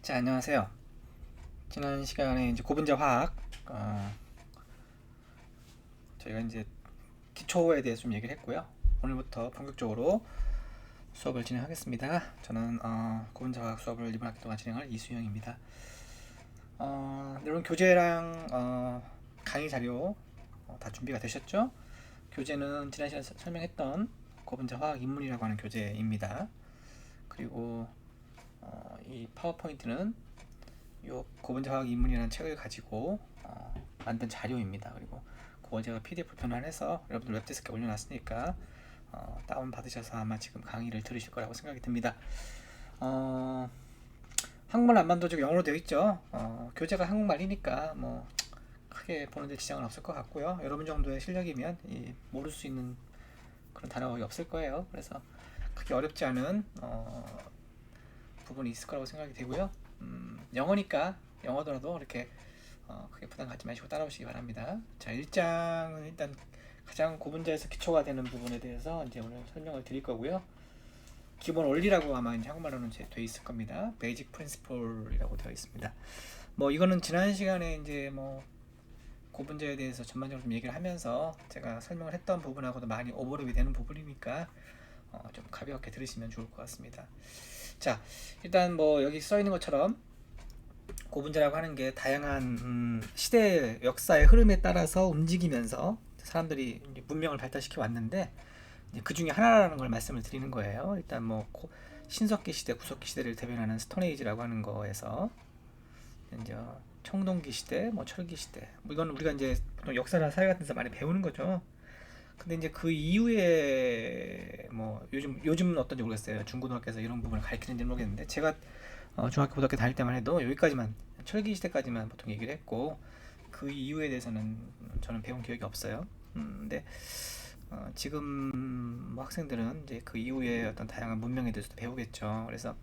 자, 안녕하세요. 지난 시간에 이제 고분자 화학, 저희가 이제 기초에 대해서 좀 얘기를 했고요. 오늘부터 본격적으로 수업을 진행하겠습니다. 저는 고분자 화학 수업을 이번 학기 동안 진행할 이수영입니다. 여러분 교재랑 강의 자료 다 준비가 되셨죠? 교재는 지난 시간에 설명했던 고분자 화학 입문이라고 하는 교재입니다. 그리고 이 파워포인트는 요 고분자 화학 입문이라는 책을 가지고 만든 자료입니다. 그리고 그거 제가 PDF 변환해서 여러분들 웹데스크에 올려놨으니까 다운 받으셔서 아마 지금 강의를 들으실 거라고 생각이 듭니다. 한국말 안 만들어지고 영어로 되어 있죠. 교재가 한국말이니까 뭐 크게 보는데 지장은 없을 것 같고요. 여러분 정도의 실력이면 모를 수 있는 그런 단어가 없을 거예요. 그래서 크게 어렵지 않은 부분이 있을 거라고 생각이 되고요. 영어니까 영어더라도 이렇게 크게 부담 갖지 마시고 따라오시기 바랍니다. 자, 1장은 일단 가장 고분자에서 기초가 되는 부분에 대해서 이제 오늘 설명을 드릴 거고요. 기본 원리라고 아마 이제 한국말로는 되어 있을 겁니다. 베이직 프린시플이라고 되어 있습니다. 뭐 이거는 지난 시간에 이제 뭐 고분자에 대해서 전반적으로 좀 얘기를 하면서 제가 설명을 했던 부분하고도 많이 오버랩이 되는 부분이니까 좀 가볍게 들으시면 좋을 것 같습니다. 자, 일단 뭐 여기 써 있는 것처럼 고분자라고 하는 게 다양한 시대 역사의 흐름에 따라서 움직이면서 사람들이 문명을 발달시켜 왔는데 그 중에 하나라는 걸 말씀을 드리는 거예요. 일단 뭐 신석기 시대, 구석기 시대를 대변하는 스톤에이지라고 하는 거에서 이제 청동기 시대, 뭐 철기 시대, 뭐 이건 우리가 이제 보통 역사나 사회 같은 데서 많이 배우는 거죠. 근데 이제 그 이후에 뭐 요즘은 어떤지 모르겠어요. 중고등학교에서 이런 부분을 가르치는지 모르겠는데 제가 중학교 고등학교 다닐 때만 해도 여기까지만 철기 시대까지만 보통 얘기를 했고 그 이후에 대해서는 저는 배운 기억이 없어요. 근데 지금 뭐 학생들은 이제 그 이후에 어떤 다양한 문명에 대해서도 배우겠죠. 그래서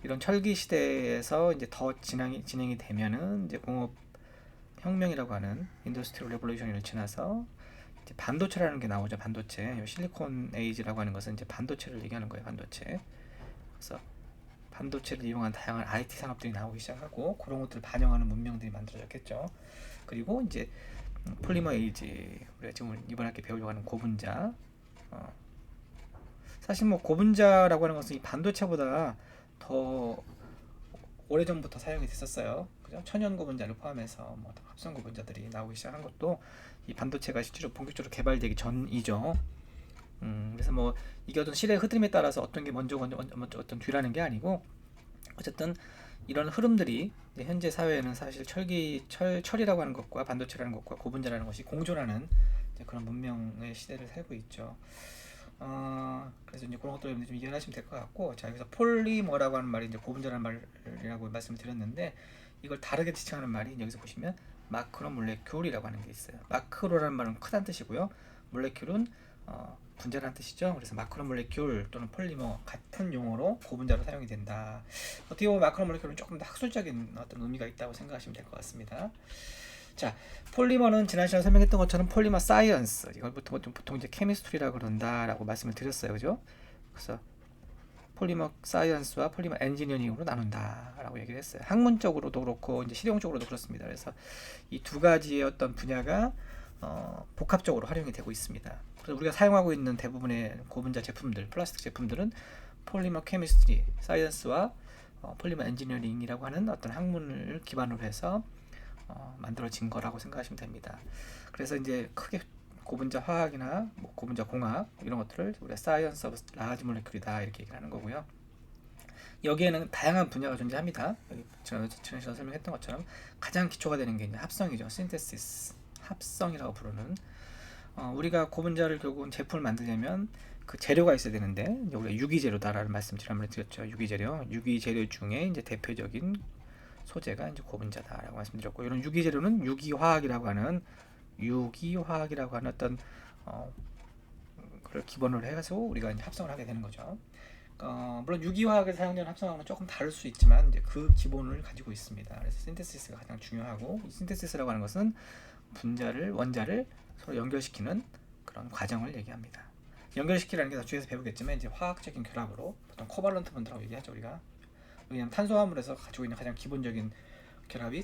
이런 철기 시대에서 이제 더 진행이 되면은 이제 공업 혁명이라고 하는 인더스트리얼 레볼루션을 지나서 이제 반도체라는 게 나오죠. 반도체. 실리콘 에이지라고 하는 것은 이제 반도체를 얘기하는 거예요. 반도체. 그래서 반도체를 이용한 다양한 IT 산업들이 나오기 시작하고 그런 것들을 반영하는 문명들이 만들어졌겠죠. 그리고 이제 폴리머 에이지, 우리가 지금 이번 학기 배우려고 하는 고분자. 사실 뭐 고분자라고 하는 것은 이 반도체보다 더 오래전부터 사용이 됐었어요. 그죠? 천연 고분자를 포함해서 뭐 합성 고분자들이 나오기 시작한 것도 이 반도체가 실제로 본격적으로 개발되기 전이죠. 그래서 뭐 이게 어떤 시대의 흐름에 따라서 어떤 게 먼저 어떤 뒤라는 게 아니고 어쨌든 이런 흐름들이 현재 사회에는 사실 철이라고 하는 것과 반도체라는 것과 고분자라는 것이 공존하는 그런 문명의 시대를 살고 있죠. 그래서 이제 그런 것들을 좀 이해하시면 될 것 같고, 자, 여기서 폴리머라고 하는 말이 이제 고분자라는 말이라고 말씀을 드렸는데, 이걸 다르게 지칭하는 말이 여기서 보시면 마크로 몰레큘이라고 하는 게 있어요. 마크로라는 말은 크다는 뜻이고요. 몰레큘은 분자라는 뜻이죠. 그래서 마크로 몰레큘 또는 폴리머 같은 용어로 고분자로 사용이 된다. 어떻게 보면 마크로 몰레큘은 조금 더 학술적인 어떤 의미가 있다고 생각하시면 될 것 같습니다. 자, 폴리머는 지난 시간에 설명했던 것처럼 폴리머 사이언스, 이걸 보통 이제 케미스트리라고 그런다라고 말씀을 드렸어요, 그죠? 그래서 폴리머 사이언스와 폴리머 엔지니어링으로 나눈다라고 얘기를 했어요. 학문적으로도 그렇고 이제 실용적으로도 그렇습니다. 그래서 이 두 가지의 어떤 분야가 복합적으로 활용이 되고 있습니다. 그래서 우리가 사용하고 있는 대부분의 고분자 제품들, 플라스틱 제품들은 폴리머 케미스트리 사이언스와 폴리머 엔지니어링이라고 하는 어떤 학문을 기반으로 해서 만들어진 거라고 생각하시면 됩니다. 그래서 이제 크게 고분자 화학이나 뭐 고분자 공학 이런 것들을 우리가 사이언스 오브 라지 몰레큘이다 이렇게 얘기를 하는 거고요. 여기에는 다양한 분야가 존재합니다. 여기 지난 시간에 설명했던 것처럼 가장 기초가 되는 게 이제 합성이죠. 신테시스, 합성이라고 부르는. 우리가 고분자를 결국은 제품을 만들려면 그 재료가 있어야 되는데 우리가 유기재료다라는 말씀 지난번에 드렸죠. 유기재료 중에 이제 대표적인 소재가 이제 고분자다라고 말씀드렸고, 이런 유기재료는 유기화학이라고 하는 어떤 그걸 기본으로 해서 우리가 이제 합성을 하게 되는 거죠. 물론 유기화학에 사용되는 합성하고는 조금 다를 수 있지만 이제 그 기본을 가지고 있습니다. 그래서 신테시스가 가장 중요하고, 이 신테시스라고 하는 것은 원자를 서로 연결시키는 그런 과정을 얘기합니다. 연결시키라는 게 나중에서 배우겠지만 이제 화학적인 결합으로 보통 코발런트 본드라고 얘기하죠 우리가. 왜냐면 탄소화물에서 가지고 있는 가장 기본적인 결합이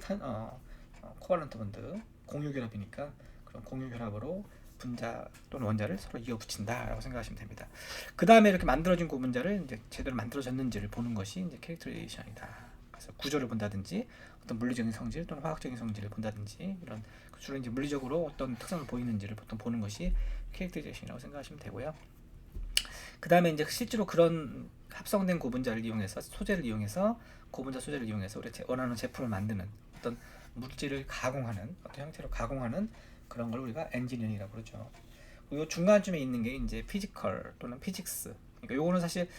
코발런트 본드 공유 결합이니까 그런 공유 결합으로 분자 또는 원자를 서로 이어 붙인다라고 생각하시면 됩니다. 그 다음에 이렇게 만들어진 고분자를 이제 제대로 만들어졌는지를 보는 것이 이제 캐릭터리제이션이다. 그래서 구조를 본다든지 어떤 물리적인 성질 또는 화학적인 성질을 본다든지 이런 주로 이제 물리적으로 어떤 특성을 보이는지를 보통 보는 것이 캐릭터리제이션이라고 생각하시면 되고요. 그 다음에 이제 실제로 그런 합성된 고분자를 이용해서 소재를 이용해서 고분자 소재를 이용해서 우리가 원하는 제품을 만드는 어떤 물질을 가공하는 어떤 형태로 가공하는 그런 걸 우리가 엔지니어링이라고 그러죠. 그리고 중간쯤에 있는 게 이제 피지컬 또는 피직스. 그러니까 요거는 사실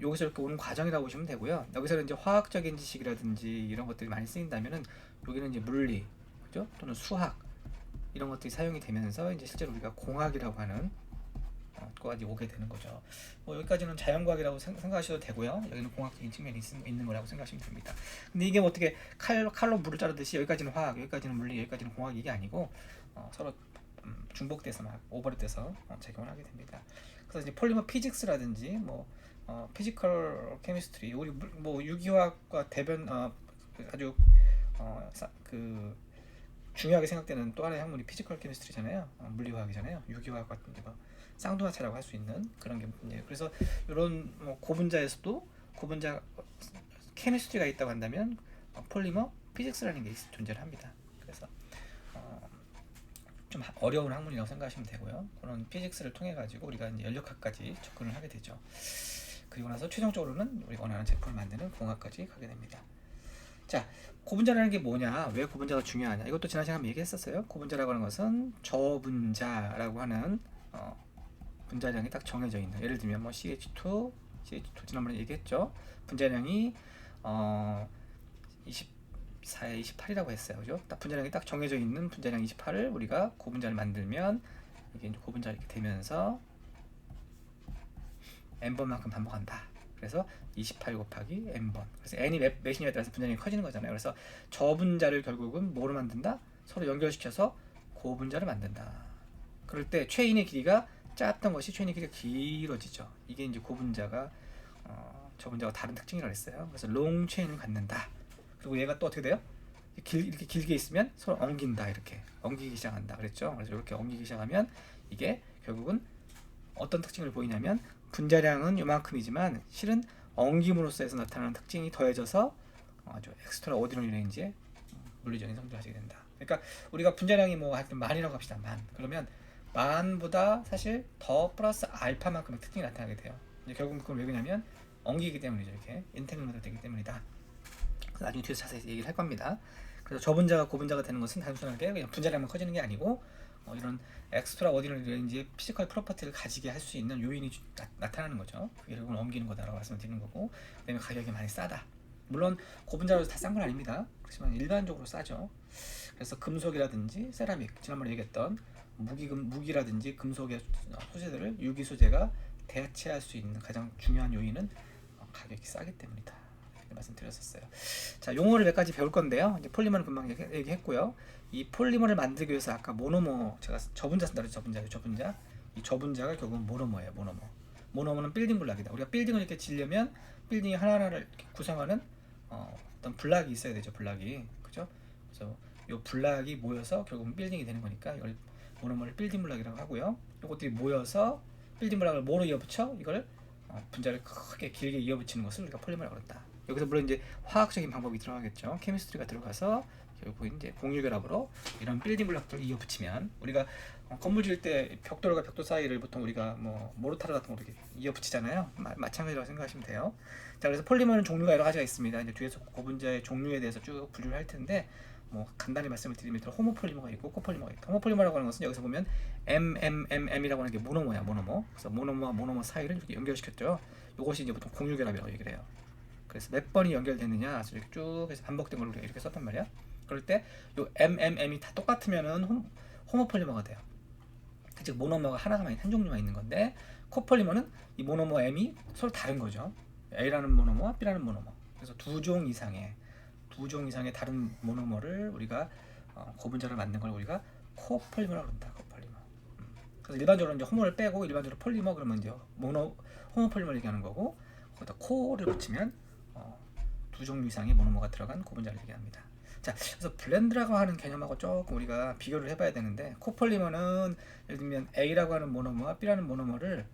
여기서 이렇게 오는 과정이라고 보시면 되고요. 여기서는 이제 화학적인 지식이라든지 이런 것들이 많이 쓰인다면은 여기는 이제 물리, 그죠? 또는 수학 이런 것들이 사용이 되면서 이제 실제로 우리가 공학이라고 하는 까지 오게 되는 거죠. 여기까지는 자연과학이라고 생각하셔도 되고요. 여기는 공학적인 측면이 있는 거라고 생각하시면 됩니다. 근데 이게 뭐 어떻게 칼로 물을 자르듯이 여기까지는 화학, 여기까지는 물리, 여기까지는 공학 이게 아니고 서로 중복돼서 막 오버랩돼서 작용을 하게 됩니다. 그래서 이제 폴리머 피직스라든지 피지컬 케미스트리, 우리 뭐 유기화학과 대변 아주 그 중요하게 생각되는 또 하나의 학문이 피지컬 케미스트리잖아요. 물리화학이잖아요. 유기화학 같은 게 쌍둥이차라고 할 수 있는 그런 게 문제예요. 그래서 이런 고분자에서도 고분자 케미스트리가 있다고 한다면 폴리머 피직스라는 게 존재를 합니다. 그래서 좀 어려운 학문이라고 생각하시면 되고요. 그런 피직스를 통해 가지고 우리가 이제 연력학까지 접근을 하게 되죠. 그리고 나서 최종적으로는 우리가 원하는 제품을 만드는 공학까지 가게 됩니다. 자, 고분자라는 게 뭐냐? 왜 고분자가 중요하냐? 이것도 지난 시간에 한번 얘기했었어요. 고분자라고 하는 것은 저분자라고 하는 분자량이 딱 정해져 있는. 예를 들면 뭐 CH2 지난번에 얘기했죠. 분자량이 24에 28이라고 했어요. 그죠? 딱 분자량이 딱 정해져 있는 분자량 28을 우리가 고분자를 만들면 이게 이제 고분자 이렇게 되면서 n번만큼 반복한다. 그래서 28 곱하기 n번. 그래서 n이 몇이냐에 따라서 분자량이 커지는 거잖아요. 그래서 저분자를 결국은 뭐로 만든다? 서로 연결시켜서 고분자를 만든다. 그럴 때 최인의 길이가 짧았던 것이 최인의 길이가 길어지죠. 이게 이제 고분자가 저분자가 다른 특징이라고 했어요. 그래서 롱 체인을 갖는다. 그리고 얘가 또 어떻게 돼요? 이렇게 길게 있으면 서로 엉긴다. 이렇게 엉기기 시작한다. 그랬죠. 그래서 이렇게 엉기기 시작하면 이게 결국은 어떤 특징을 보이냐면 분자량은 요만큼이지만 실은 엉김으로써 해서 나타나는 특징이 더해져서 아주 엑스트라 오디너리 레인지의 물리적인 성질을 가지게 된다. 그러니까 우리가 분자량이 뭐 하여튼 만이라고 합시다. 만. 그러면 만보다 사실 더 플러스 알파만큼의 특징이 나타나게 돼요. 이제 결국 그건 왜 그러냐면 엉기기 때문이죠. 이렇게 인테그레이트 되기 때문이다. 나중에 뒤에서 자세히 얘기를 할 겁니다. 그래서 저분자가 고분자가 되는 것은 단순하게 그냥 분자량만 커지는 게 아니고 이런 엑스트라 오디너리 레인지의 피지컬 프로퍼티를 가지게 할 수 있는 요인이 나타나는 거죠. 그게 결국은 옮기는 거다라고 말씀드리는 거고, 그다음에 가격이 많이 싸다. 물론 고분자로 다 싼 건 아닙니다. 그렇지만 일반적으로 싸죠. 그래서 금속이라든지 세라믹, 지난번에 얘기했던 무기라든지 금속의 소재들을 유기 소재가 대체할 수 있는 가장 중요한 요인은 가격이 싸기 때문이다. 이렇게 말씀드렸었어요. 자, 용어를 몇 가지 배울 건데요. 이제 폴리머는 금방 얘기했고요. 이 폴리머를 만들기 위해서 아까 모노머, 제가 저분자 쓴다 그랬죠. 저분자. 이 저분자가 결국은 모노머예요. 모노머는 빌딩 블락이다. 우리가 빌딩을 이렇게 지려면 빌딩이 하나하나를 이렇게 구성하는 어떤 블락이 있어야 되죠. 블락이. 그죠? 그래서 이 블락이 모여서 결국은 빌딩이 되는 거니까 이걸 모노머를 빌딩 블락이라고 하고요. 이것들이 모여서 빌딩 블락을 뭐로 이어붙여? 이걸 분자를 크게 길게 이어붙이는 것을 우리가 폴리머라고 그런다. 여기서 물론 이제 화학적인 방법이 들어가겠죠. 케미스트리가 들어가서 결국 이제 공유결합으로 이런 빌딩 블록들을 이어붙이면 우리가 건물 지을 때 벽돌과 벽돌 사이를 보통 우리가 뭐 모르타르 같은 거 이렇게 이어붙이잖아요. 마찬가지라고 생각하시면 돼요. 자, 그래서 폴리머는 종류가 여러 가지가 있습니다. 이제 뒤에서 고분자의 종류에 대해서 쭉 분류를 할 텐데 뭐 간단히 말씀을 드리면 호모폴리머가 있고 코폴리머가 있다. 호모폴리머라고 하는 것은 여기서 보면 MMMM이라고 하는 게 모노머야, 모노머. 그래서 모노머와 모노머 사이를 이렇게 연결시켰죠. 이것이 이제 보통 공유결합이라고 얘기를 해요. 그래서 몇 번이 연결되느냐, 이렇게 쭉 해서 반복된 걸 우리가 이렇게 썼단 말이야. 그럴 때 요 MMM이 다 똑같으면은 호모폴리머가 돼요. 즉 모노머가 하나만 한 종류만 있는 건데, 코폴리머는 이 모노머 M이 서로 다른 거죠. A라는 모노머와 B라는 모노머. 그래서 두 종 이상의 다른 모노머를 우리가 고분자를 만든 걸 우리가 코폴리머라고 한다. 코폴리머. 그래서 일반적으로 이제 호모를 빼고 일반적으로 폴리머 그러면 이제 호모폴리머를 얘기하는 거고, 거기다 코를 붙이면 두 종류 이상의 모노머가 들어간 고분자를 얘기합니다. 자, 그래서 블렌드라고 하는 개념하고 조금 우리가 비교를 해봐야 되는데, 코폴리머는 예를 들면 A라고 하는 모노머와 B라는 모노머를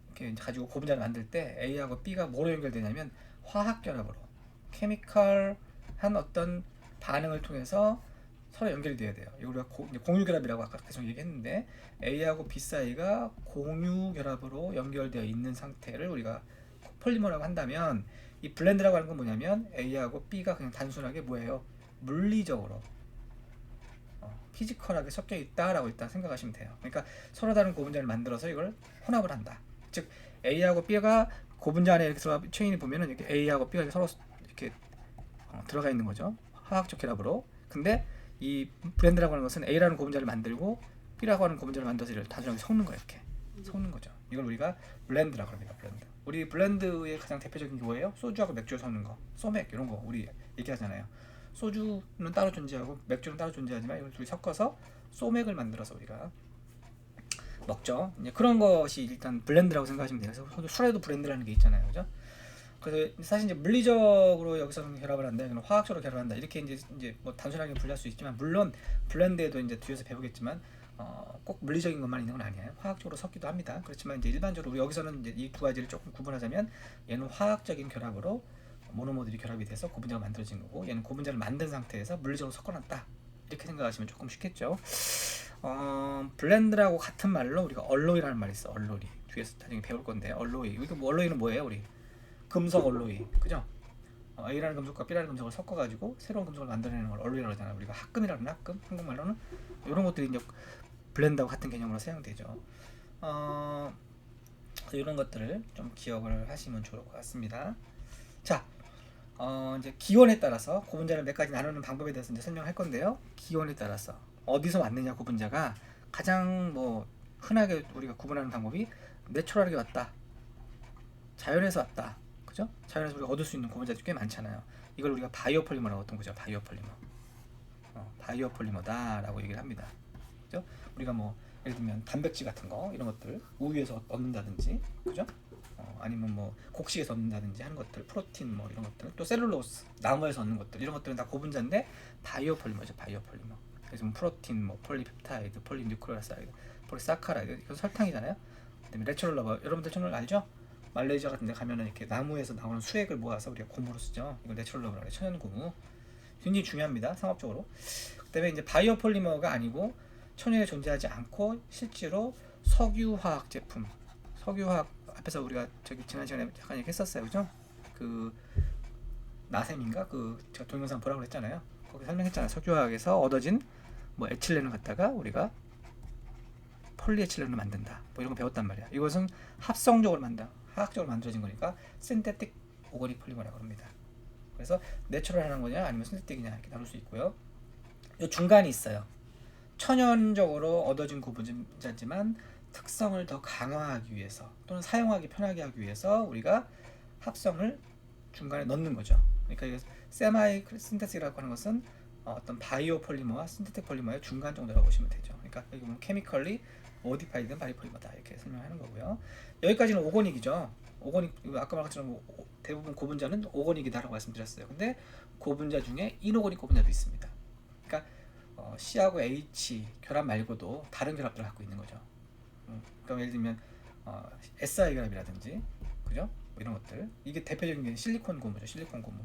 이렇게 가지고 고분자를 만들 때 A하고 B가 뭐로 연결되냐면 화학 결합으로, 케미컬한 어떤 반응을 통해서 서로 연결이 돼야 돼요. 이거 우리가 공유 결합이라고 아까 계속 얘기했는데, A하고 B 사이가 공유 결합으로 연결되어 있는 상태를 우리가 코폴리머라고 한다면, 이 블렌드라고 하는 건 뭐냐면 A하고 B가 그냥 단순하게 뭐예요? 물리적으로 피지컬하게 섞여 있다라고 일단 생각하시면 돼요. 그러니까 서로 다른 고분자를 만들어서 이걸 혼합을 한다. 즉 A하고 B가 고분자 안에 이렇게 들어가 체인이 보면은 이렇게 A하고 B가 서로 이렇게 들어가 있는 거죠. 화학적 결합으로. 근데 이 블렌드라고 하는 것은 A라는 고분자를 만들고 B라고 하는 고분자를 만들어서 이를 단순하게 섞는 거예요. 이렇게 섞는 거죠. 이걸 우리가 블렌드라고 합니다. 블렌드. 우리 블렌드의 가장 대표적인 게 뭐예요? 소주하고 맥주를 섞는 거, 소맥 이런 거 우리 얘기하잖아요. 소주는 따로 존재하고 맥주는 따로 존재하지만 이걸 둘이 섞어서 소맥을 만들어서 우리가 먹죠. 이제 그런 것이 일단 블렌드라고 생각하시면 돼요. 그래서 술에도 블렌드라는 게 있잖아요, 그죠? 그래서 사실 이제 물리적으로 여기서는 결합을 한다, 이건 화학적으로 결합한다, 이렇게 이제 뭐 단순하게 분류할 수 있지만, 물론 블렌드에도 이제 뒤에서 배우겠지만 꼭 물리적인 것만 있는 건 아니에요. 화학적으로 섞기도 합니다. 그렇지만 이제 일반적으로 여기서는 이제 이 두 가지를 조금 구분하자면, 얘는 화학적인 결합으로 모노머들이 결합이 돼서 고분자가 만들어진 거고, 얘는 고분자를 만든 상태에서 물리적으로 섞어놨다, 이렇게 생각하시면 조금 쉽겠죠. 블렌드라고 같은 말로 우리가 얼로이라는 말이 있어. 얼로이 뒤에서 나중에 배울 건데, 얼로이. 이거 뭐 얼로이는 뭐예요? 우리 금속 얼로이, 그죠? A라는 금속과 B라는 금속을 섞어가지고 새로운 금속을 만들어내는 걸 얼로이라고 하잖아요. 우리가 합금이라는 합금, 한국말로는 이런 것들이 이제 블렌드하고 같은 개념으로 사용되죠. 이런 것들을 좀 기억을 하시면 좋을 것 같습니다. 자, 이제 기원에 따라서 고분자를 몇 가지 나누는 방법에 대해서 이제 설명할 건데요. 기원에 따라서 어디서 왔느냐, 고분자가 가장 뭐 흔하게 우리가 구분하는 방법이 내추럴하게 왔다, 자연에서 왔다, 그죠? 자연에서 우리가 얻을 수 있는 고분자들이 꽤 많잖아요. 이걸 우리가 바이오 폴리머라고 어떤 거죠? 바이오 폴리머. 바이오 폴리머다라고 얘기를 합니다. 그죠? 우리가 뭐 예를 들면 단백질 같은 거, 이런 것들 우유에서 얻는다든지, 그죠? 아니면 뭐 곡식에서 얻는다든지 하는 것들, 프로틴 뭐 이런 것들, 또 셀룰로스, 나무에서 얻는 것들, 이런 것들은 다 고분자인데 바이오 폴리머죠. 바이오 폴리머. 그래서 뭐 프로틴, 뭐 폴리펩타이드, 폴리뉴클레오사이드, 폴리사카라이드, 이건 설탕이잖아요. 그다음에 내추럴 러버, 여러분들 채널 알죠? 말레이시아 같은 데 가면은 이렇게 나무에서 나오는 수액을 모아서 우리가 고무로 쓰죠. 이걸 내추럴 러버라고 해요. 천연 고무. 굉장히 중요합니다, 상업적으로. 그다음에 이제 바이오 폴리머가 아니고 천연에 존재하지 않고 실제로 석유화학 제품, 석유화학, 앞에서 우리가 저기 지난 시간에 잠깐 얘기했었어요, 그죠? 그 나셈인가, 그 제가 동영상 보라고 그랬잖아요. 거기 설명했잖아요. 석유화학에서 얻어진 뭐 에틸렌을 갖다가 우리가 폴리에틸렌을 만든다, 뭐 이런 거 배웠단 말이야. 이것은 합성적으로 화학적으로 만들어진 거니까 신테틱 오거닉 폴리머라고 합니다. 그래서 내추럴하는 거냐 아니면 신테틱이냐 이렇게 나눌 수 있고요. 이 중간이 있어요. 천연적으로 얻어진 고분자지만 특성을 더 강화하기 위해서 또는 사용하기 편하게 하기 위해서 우리가 합성을 중간에 넣는 거죠. 그러니까 이게 세마이 신테틱이라고 하는 것은 어떤 바이오 폴리머와 신테틱 폴리머의 중간 정도라고 보시면 되죠. 그러니까 여기 보면 케미컬리 모디파이드 바이폴리머다, 이렇게 설명하는 거고요. 여기까지는 오거닉이죠. 오거닉, 아까 말한 것처럼 대부분 고분자는 오거닉이다라고 말씀드렸어요. 근데 고분자 중에 이노거닉 고분자도 있습니다. 그러니까 C하고 H 결합 말고도 다른 결합들을 갖고 있는 거죠. 그러니까 예를 들면 SI 결합이라든지, 그죠? 뭐 이런 것들. 이게 대표적인 게 실리콘 고무죠. 실리콘 고무,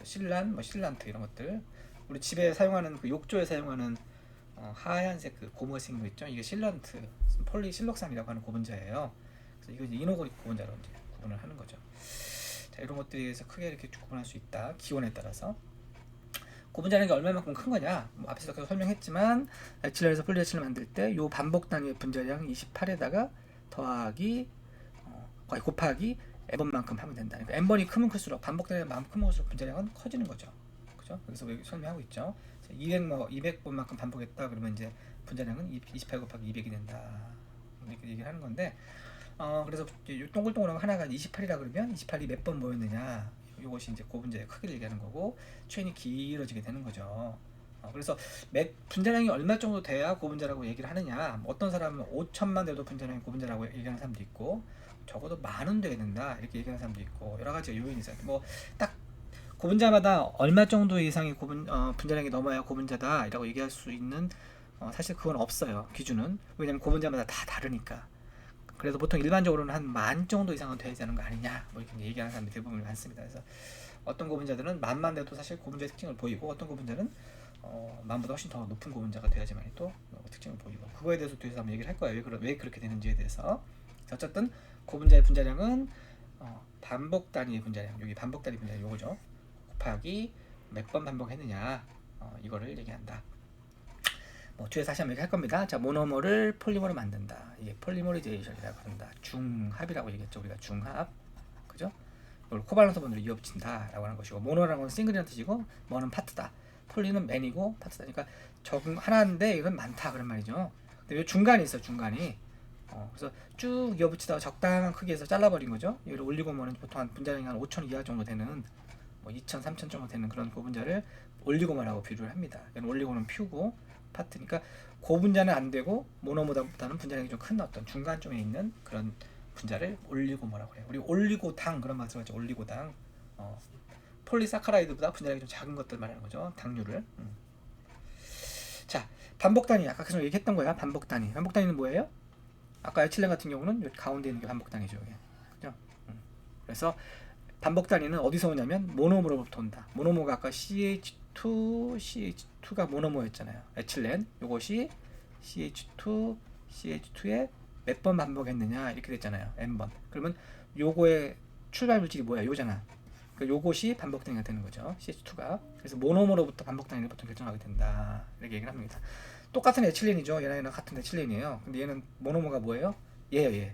실란, 뭐 실란트, 이런 것들. 우리 집에 사용하는 그 욕조에 사용하는 하얀색 그 고무가 생긴 거 있죠? 이게 실란트, 폴리실록산이라고 하는 고분자예요. 그래서 이거 이제 이노거닉 고분자로 이제 구분을 하는 거죠. 자, 이런 것들에 대해서 크게 이렇게 구분할 수 있다, 기원에 따라서. 고분자라는 게 얼마만큼 큰 거냐? 뭐 앞에서 계속 설명했지만, 에틸렌에서 폴리에틸렌을 만들 때 요 반복 단위의 분자량 28에다가 더하기 곱하기 n번만큼 하면 된다. 그러니까 n번이 크면 클수록, 반복 단위가 많으면 크면 클수록 분자량은 커지는 거죠. 그죠? 여기서 설명하고 있죠. 200번만큼 반복했다 그러면 이제 분자량은 28 곱하기 200이 된다, 이렇게 얘기를 하는 건데, 그래서 이 동글동글한 하나가 28이라 그러면 28이 몇 번 모였느냐, 이것이 이제 고분자의 크기를 얘기하는 거고, 체인이 길어지게 되는 거죠. 그래서 분자량이 얼마 정도 돼야 고분자라고 얘기를 하느냐, 어떤 사람은 5천만 돼도 분자량이 고분자라고 얘기하는 사람도 있고, 적어도 10,000원 돼야 된다, 이렇게 얘기하는 사람도 있고, 여러 가지 요인이 있어요. 뭐 딱 고분자마다 얼마 정도 이상의 분자량이 넘어야 고분자다라고 얘기할 수 있는 사실 그건 없어요. 기준은. 왜냐면 고분자마다 다 다르니까. 그래서 보통 일반적으로는 한 10,000 정도 이상은 돼야 되는 거 아니냐 뭐 이렇게 얘기하는 사람들이 대부분 많습니다. 그래서 어떤 고분자들은 10,000만 돼도 사실 고분자의 특징을 보이고, 어떤 고분자는 10,000보다 훨씬 더 높은 고분자가 돼야지만 또 특징을 보이고, 그거에 대해서 뒤에서 한번 얘기를 할 거예요. 왜 그렇게 되는지에 대해서. 어쨌든 고분자의 분자량은 반복 단위의 분자량, 여기 반복 단위 분자량 요거죠. 곱하기 몇 번 반복했느냐, 이거를 얘기한다. 뭐 뒤에서 다시 한번 얘기할 겁니다. 자, 모노머를 폴리머로 만든다. 이게 폴리머리제이션이라고 부른다. 중합이라고 얘기했죠. 우리가 중합, 그죠? 이걸 코발런스 본드로 이어붙인다라고 하는 것이고, 모노라는 건 싱글이라는 뜻이고, 머는 파트다. 폴리는 맨이고 파트다. 그러니까 적응 하나인데 이건 많다 그런 말이죠. 근데 왜 중간이 있어, 중간이. 그래서 쭉 이어붙이다가 적당한 크기에서 잘라버린 거죠. 이걸 올리고 모는 보통 한 분자량이 한 5,000 이하 정도 되는, 뭐 2,000, 3,000 정도 되는 그런 고분자를 올리고만하고 비교를 합니다. 올리고는 퓨고 파트니까 고분자는 안 되고 모노모보다는 분자량이 좀 큰 어떤 중간쯤에 있는 그런 분자를 올리고모라고 해요. 우리 올리고당 그런 말을 하죠. 올리고당. 폴리사카라이드보다 분자량이 좀 작은 것들 말하는 거죠. 당류를. 자, 반복 단위. 아까 계속 얘기했던 거야. 반복 단위. 반복 단위는 뭐예요? 아까 에틸렌 같은 경우는 여기 가운데 있는 게 반복 단위죠. 그죠? 그래서 반복 단위는 어디서 오냐면 모노모로부터 온다. 모노모가 아까 CH2가 모노모였잖아요. 에틸렌. 요것이 CH2에 몇 번 반복했느냐 이렇게 됐잖아요. n번. 그러면 요거의 출발 물질이 뭐야? 요잖아. 그러니까 요것이 반복 단위가 되는 거죠. CH2가. 그래서 모노모로부터 반복 단위를 보통 결정하게 된다. 이렇게 얘기를 합니다. 똑같은 에틸렌이죠. 얘랑 같은 에틸렌이에요. 근데 얘는 모노모가 뭐예요? 얘예요, 얘.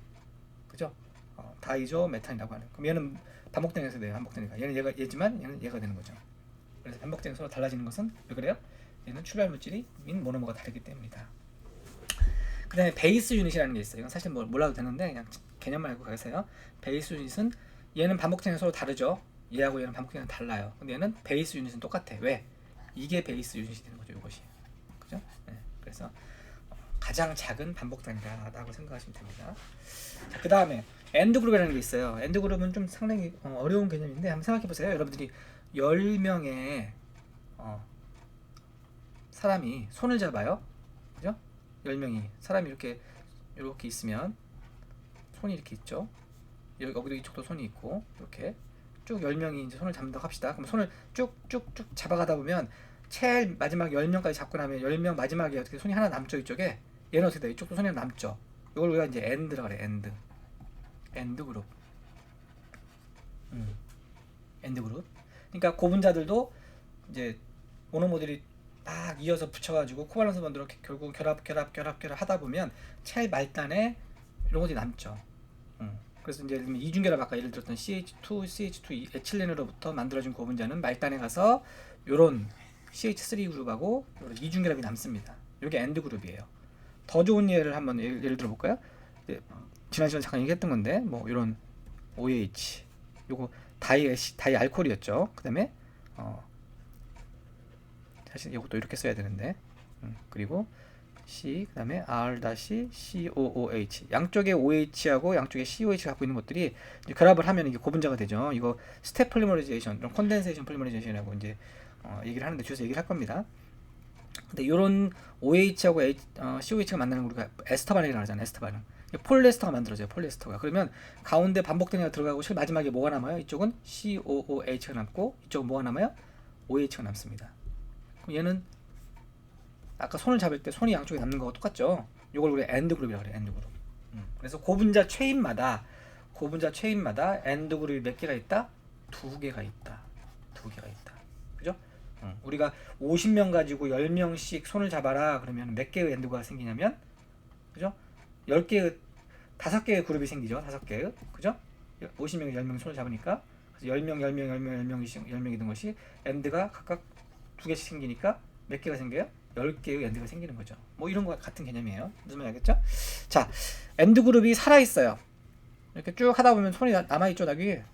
그죠? 다이조 메탄이라고 하는. 그럼 얘는 반복 단위에서 돼요. 반복 단위가. 얘는 얘지만 얘는 얘가 되는 거죠. 그래서 반복 단위가 서로 달라지는 것은 왜 그래요? 얘는 출발 물질이 모노모가 다르기 때문이다. 그 다음에 베이스 유닛이라는 게 있어요. 이건 사실 몰라도 되는데 그냥 개념만 알고 가세요. 베이스 유닛은 얘는 반복 단위가 서로 다르죠. 얘하고 얘는 반복 단위가 달라요. 근데 얘는 베이스 유닛은 똑같아. 왜? 이게 베이스 유닛이 되는 거죠. 이것이. 그죠? 네. 그래서 가장 작은 반복 단위다라고 생각하시면 됩니다. 자, 그 다음에 엔드 그룹이라는 게 있어요. 엔드 그룹은 좀 상당히 어려운 개념인데 한번 생각해 보세요. 여러분들이 10명의 사람이 손을 잡아요. 그죠? 10명이 사람이 이렇게 있으면 손이 이렇게 있죠. 여기도 이쪽도 손이 있고 이렇게 쭉 10명이 이제 손을 잡는다고 합시다. 그럼 손을 쭉쭉쭉 잡아가다 보면 제일 마지막 10명까지 잡고 나면 10명 마지막에 어떻게 손이 하나 남죠. 이쪽에 얘는 어떻게 돼? 이쪽도 손이 하나 남죠. 이걸 우리가 이제 엔드라고 그래. 엔드 그룹. 엔드 그룹. 그러니까 고분자들도 이제 모노모들이 막 이어서 붙여가지고 코발런스 본드로 결국 결합 하다 보면 제일 말단에 이런 것들이 남죠. 그래서 이제 이중결합 아까 예를 들었던 CH2 에틸렌으로부터 만들어진 고분자는 말단에 가서 이런 CH3 그룹하고 이중결합이 남습니다. 이게 엔드 그룹이에요. 더 좋은 예를 한번 예를 들어볼까요? 지난 시간에 잠깐 얘기했던 건데 뭐 이런 OH 요거 다이 알코올이었죠. 그 다음에 사실 이것도 이렇게 써야 되는데 그리고 C 그 다음에 R-COOH 양쪽에 OH하고 양쪽에 COH가 갖고 있는 것들이 이제 결합을 하면 이게 고분자가 되죠. 이거 스텝 폴리머라이제이션, 콘덴세이션 폴리머라이제이션이라고 이제 얘기를 하는데 뒤에서 얘기를 할 겁니다. 근데 이런 OH하고 COH가 만나는 걸 우리가 에스터 반응이라고 하잖아요. 에스터 반응. 폴리에스터가 만들어져요. 폴리에스터가. 그러면 가운데 반복 단위가 들어가고 제일 마지막에 뭐가 남아요? 이쪽은 COOH가 남고 이쪽은 뭐가 남아요? OH가 남습니다. 그럼 얘는 아까 손을 잡을 때 손이 양쪽에 남는 거와 똑같죠. 이걸 우리가 엔드 그룹이라고 그래요. 엔드 그룹. 그래서 고분자 체인마다 엔드 그룹이 몇 개가 있다? 2개가 있다. 2개가 있다. 그죠? 우리가 50명 가지고 10명씩 손을 잡아라 그러면 몇 개의 엔드가 생기냐면, 그죠? 5개의 그룹이 생기죠. 5개의. 그죠? 50명이 10명 손을 잡으니까 그래서 10명이 된 것이 엔드가 각각 2개씩 생기니까 몇 개가 생겨요? 10개의 엔드가 생기는 거죠. 뭐 이런 거 같은 개념이에요. 무슨 말인지 알겠죠? 자, 엔드 그룹이 살아있어요. 이렇게 쭉 하다 보면 손이 남아있죠.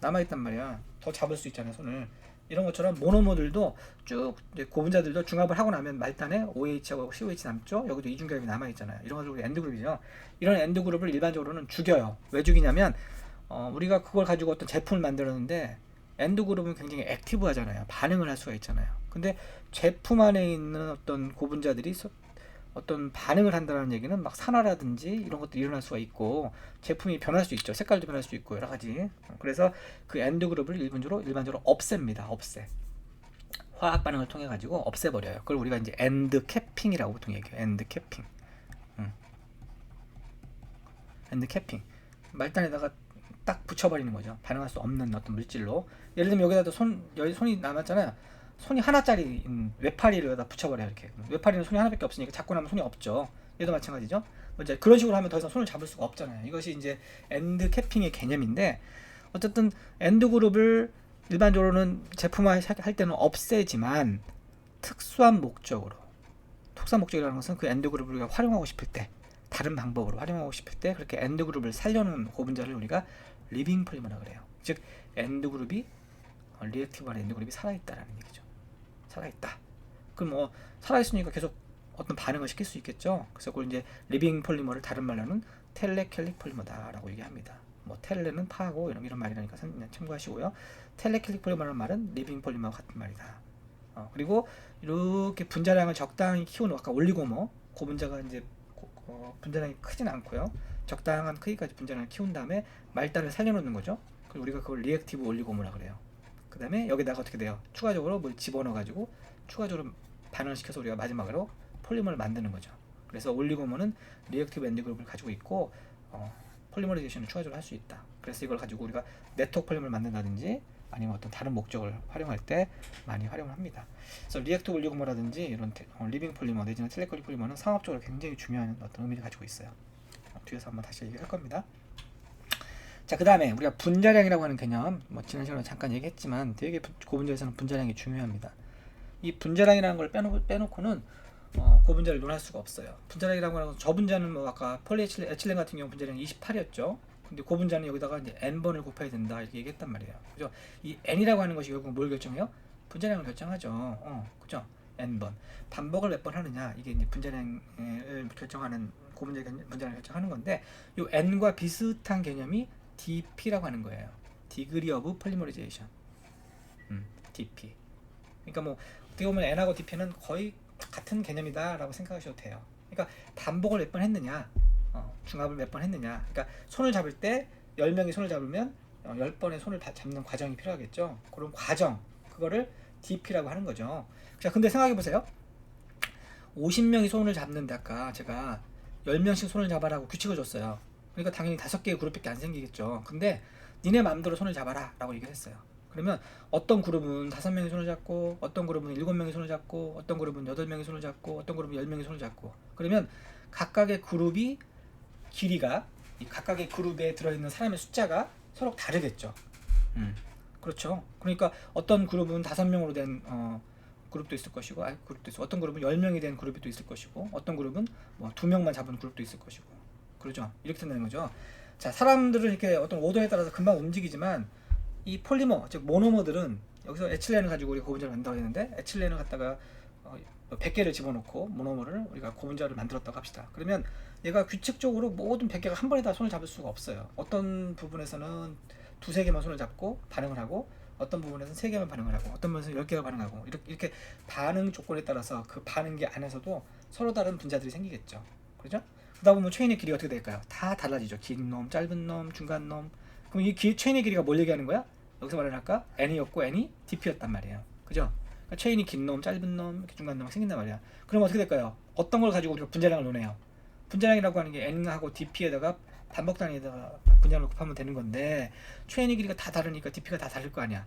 남아있단 말이야. 더 잡을 수 있잖아요. 손을. 이런 것처럼 모노모들도 쭉 고분자들도 중합을 하고 나면 말단에 OH하고 COH 남죠. 여기도 이중결합이 남아있잖아요. 이런 것을 우리가 엔드 그룹이죠. 이런 엔드 그룹을 일반적으로는 죽여요. 왜 죽이냐면 우리가 그걸 가지고 어떤 제품을 만들었는데 엔드 그룹은 굉장히 액티브하잖아요. 반응을 할 수가 있잖아요. 근데 제품 안에 있는 어떤 고분자들이 어떤 반응을 한다는 얘기는 막 산화라든지 이런 것들이 일어날 수가 있고 제품이 변할 수 있죠. 색깔도 변할 수 있고 여러 가지. 그래서 그 엔드 그룹을 일반적으로 없앱니다. 없애. 화학 반응을 통해 가지고 없애버려요. 그걸 우리가 이제 엔드 캐핑이라고 보통 얘기해요. 엔드 캐핑. 엔드 캐핑. 말단에다가 딱 붙여버리는 거죠. 반응할 수 없는 어떤 물질로. 예를 들면 여기다 손이 남았잖아요. 손이 하나짜리 외파리를 여기다 붙여버려요. 이렇게. 외파리는 손이 하나밖에 없으니까 잡고 나면 손이 없죠. 얘도 마찬가지죠. 이제 그런 식으로 하면 더 이상 손을 잡을 수가 없잖아요. 이것이 이제 엔드 캐핑의 개념인데, 어쨌든 엔드 그룹을 일반적으로는 제품화 할 때는 없애지만 특수한 목적이라는 것은 그 엔드 그룹을 우리가 활용하고 싶을 때, 다른 방법으로 활용하고 싶을 때 그렇게 엔드 그룹을 살려놓은 고분자를 우리가 리빙 폴리머라 그래요. 즉 엔드 그룹이 리액티브한 엔드 그룹이 살아있다라는 얘기죠. 살아있다. 그럼 뭐 살아있으니까 계속 어떤 반응을 시킬 수 있겠죠. 그래서 그걸 이제 리빙 폴리머를 다른 말로는 텔레켈릭 폴리머다라고 얘기합니다. 뭐 텔레는 파고 이런 말이라니까 참고하시고요. 텔레켈릭 폴리머라는 말은 리빙 폴리머와 같은 말이다. 그리고 이렇게 분자량을 적당히 키우는, 아까 올리고모 고분자가 이제 분자량이 크진 않고요. 적당한 크기까지 분자량을 키운 다음에 말단을 살려놓는 거죠. 그리고 우리가 그걸 리액티브 올리고모라 그래요. 그 다음에 여기다가 어떻게 돼요? 추가적으로 뭘 집어넣어가지고 추가적으로 반응을 시켜서 우리가 마지막으로 폴리머를 만드는 거죠. 그래서 올리고모는 리액티브 엔드 그룹을 가지고 있고 폴리머리제이션을 추가적으로 할 수 있다. 그래서 이걸 가지고 우리가 네트워크 폴리머를 만든다든지 아니면 어떤 다른 목적을 활용할 때 많이 활용을 합니다. 그래서 리액티브 올리고모라든지 이런 리빙 폴리머 내지는 텔레컬릭 폴리머는 상업적으로 굉장히 중요한 어떤 의미를 가지고 있어요. 뒤에서 한번 다시 얘기할 겁니다. 자, 그 다음에 우리가 분자량이라고 하는 개념, 뭐 지난 시간에 잠깐 얘기했지만 되게 고분자에서는 분자량이 중요합니다. 이 분자량이라는 걸 빼놓고는 고분자를 논할 수가 없어요. 분자량이라고 하는 건 저분자는 뭐 아까 폴리에틸렌 같은 경우 분자량이 28이었죠. 근데 고분자는 여기다가 이제 n번을 곱해야 된다 이렇게 얘기했단 말이에요. 그죠? 이 n이라고 하는 것이 결국 뭘 결정해요? 분자량을 결정하죠. 그죠? n번. 반복을 몇 번 하느냐, 이게 이제 분자량을 결정하는 고분자의 분자량을 결정하는 건데, 이 n과 비슷한 개념이 dp라고 하는 거예요. Degree of Polymerization. dp. 그러니까 뭐 어떻게 보면 n하고 dp는 거의 같은 개념이다라고 생각하셔도 돼요. 그러니까 반복을 몇 번 했느냐, 중합을 몇 번 했느냐. 그러니까 손을 잡을 때 10명이 손을 잡으면 10번의 손을 잡는 과정이 필요하겠죠. 그런 과정, 그거를 dp라고 하는 거죠. 자, 근데 생각해 보세요. 50명이 손을 잡는데 아까 제가 10명씩 손을 잡아라고 규칙을 줬어요. 그러니까 당연히 5개의 그룹밖에 안 생기겠죠. 근데 니네 마음대로 손을 잡아라 라고 얘기를 했어요. 그러면 어떤 그룹은 5명이 손을 잡고, 어떤 그룹은 7명이 손을 잡고, 어떤 그룹은 8명이 손을 잡고, 어떤 그룹은 10명이 손을 잡고, 그러면 각각의 그룹이 길이가, 이 각각의 그룹에 들어있는 사람의 숫자가 서로 다르겠죠. 그렇죠. 그러니까 어떤 그룹은 5명으로 된 그룹도 있을 것이고, 그룹도 있고, 어떤 그룹은 10명이 된 그룹이 또 있을 것이고, 어떤 그룹은 뭐 2명만 잡은 그룹도 있을 것이고, 그러죠. 이렇게 된다는 거죠. 자, 사람들은 이렇게 어떤 오더에 따라서 금방 움직이지만 이 폴리머, 즉 모노머들은, 여기서 에틸렌을 가지고 우리가 고분자를 만든다고 했는데, 에틸렌을 갖다가 100개를 집어넣고 모노머를 우리가 고분자를 만들었다고 합시다. 그러면 얘가 규칙적으로 모든 100개가 한 번에 다 손을 잡을 수가 없어요. 어떤 부분에서는 2-3개만 손을 잡고 반응을 하고, 어떤 부분에서는 3개만 반응을 하고, 어떤 부분에서는 10개가 반응하고, 이렇게 반응 조건에 따라서 그 반응기 안에서도 서로 다른 분자들이 생기겠죠. 그렇죠? 그러다 보면 체인의 길이가 어떻게 될까요? 다 달라지죠. 긴 놈, 짧은 놈, 중간 놈. 그럼 이 체인의 길이가 뭘 얘기하는 거야? 여기서 말하는 아까 n이었고 n이 dp였단 말이에요. 그죠? 그러니까 체인이 긴 놈, 짧은 놈, 이렇게 중간 놈 생긴단 말이야. 그럼 어떻게 될까요? 어떤 걸 가지고 우리가 분자량을 논해요? 분자량이라고 하는 게 n하고 dp에다가 반복 단위에다가 분자량을 곱하면 되는 건데, 체인의 길이가 다 다르니까 dp가 다 다를 거 아니야.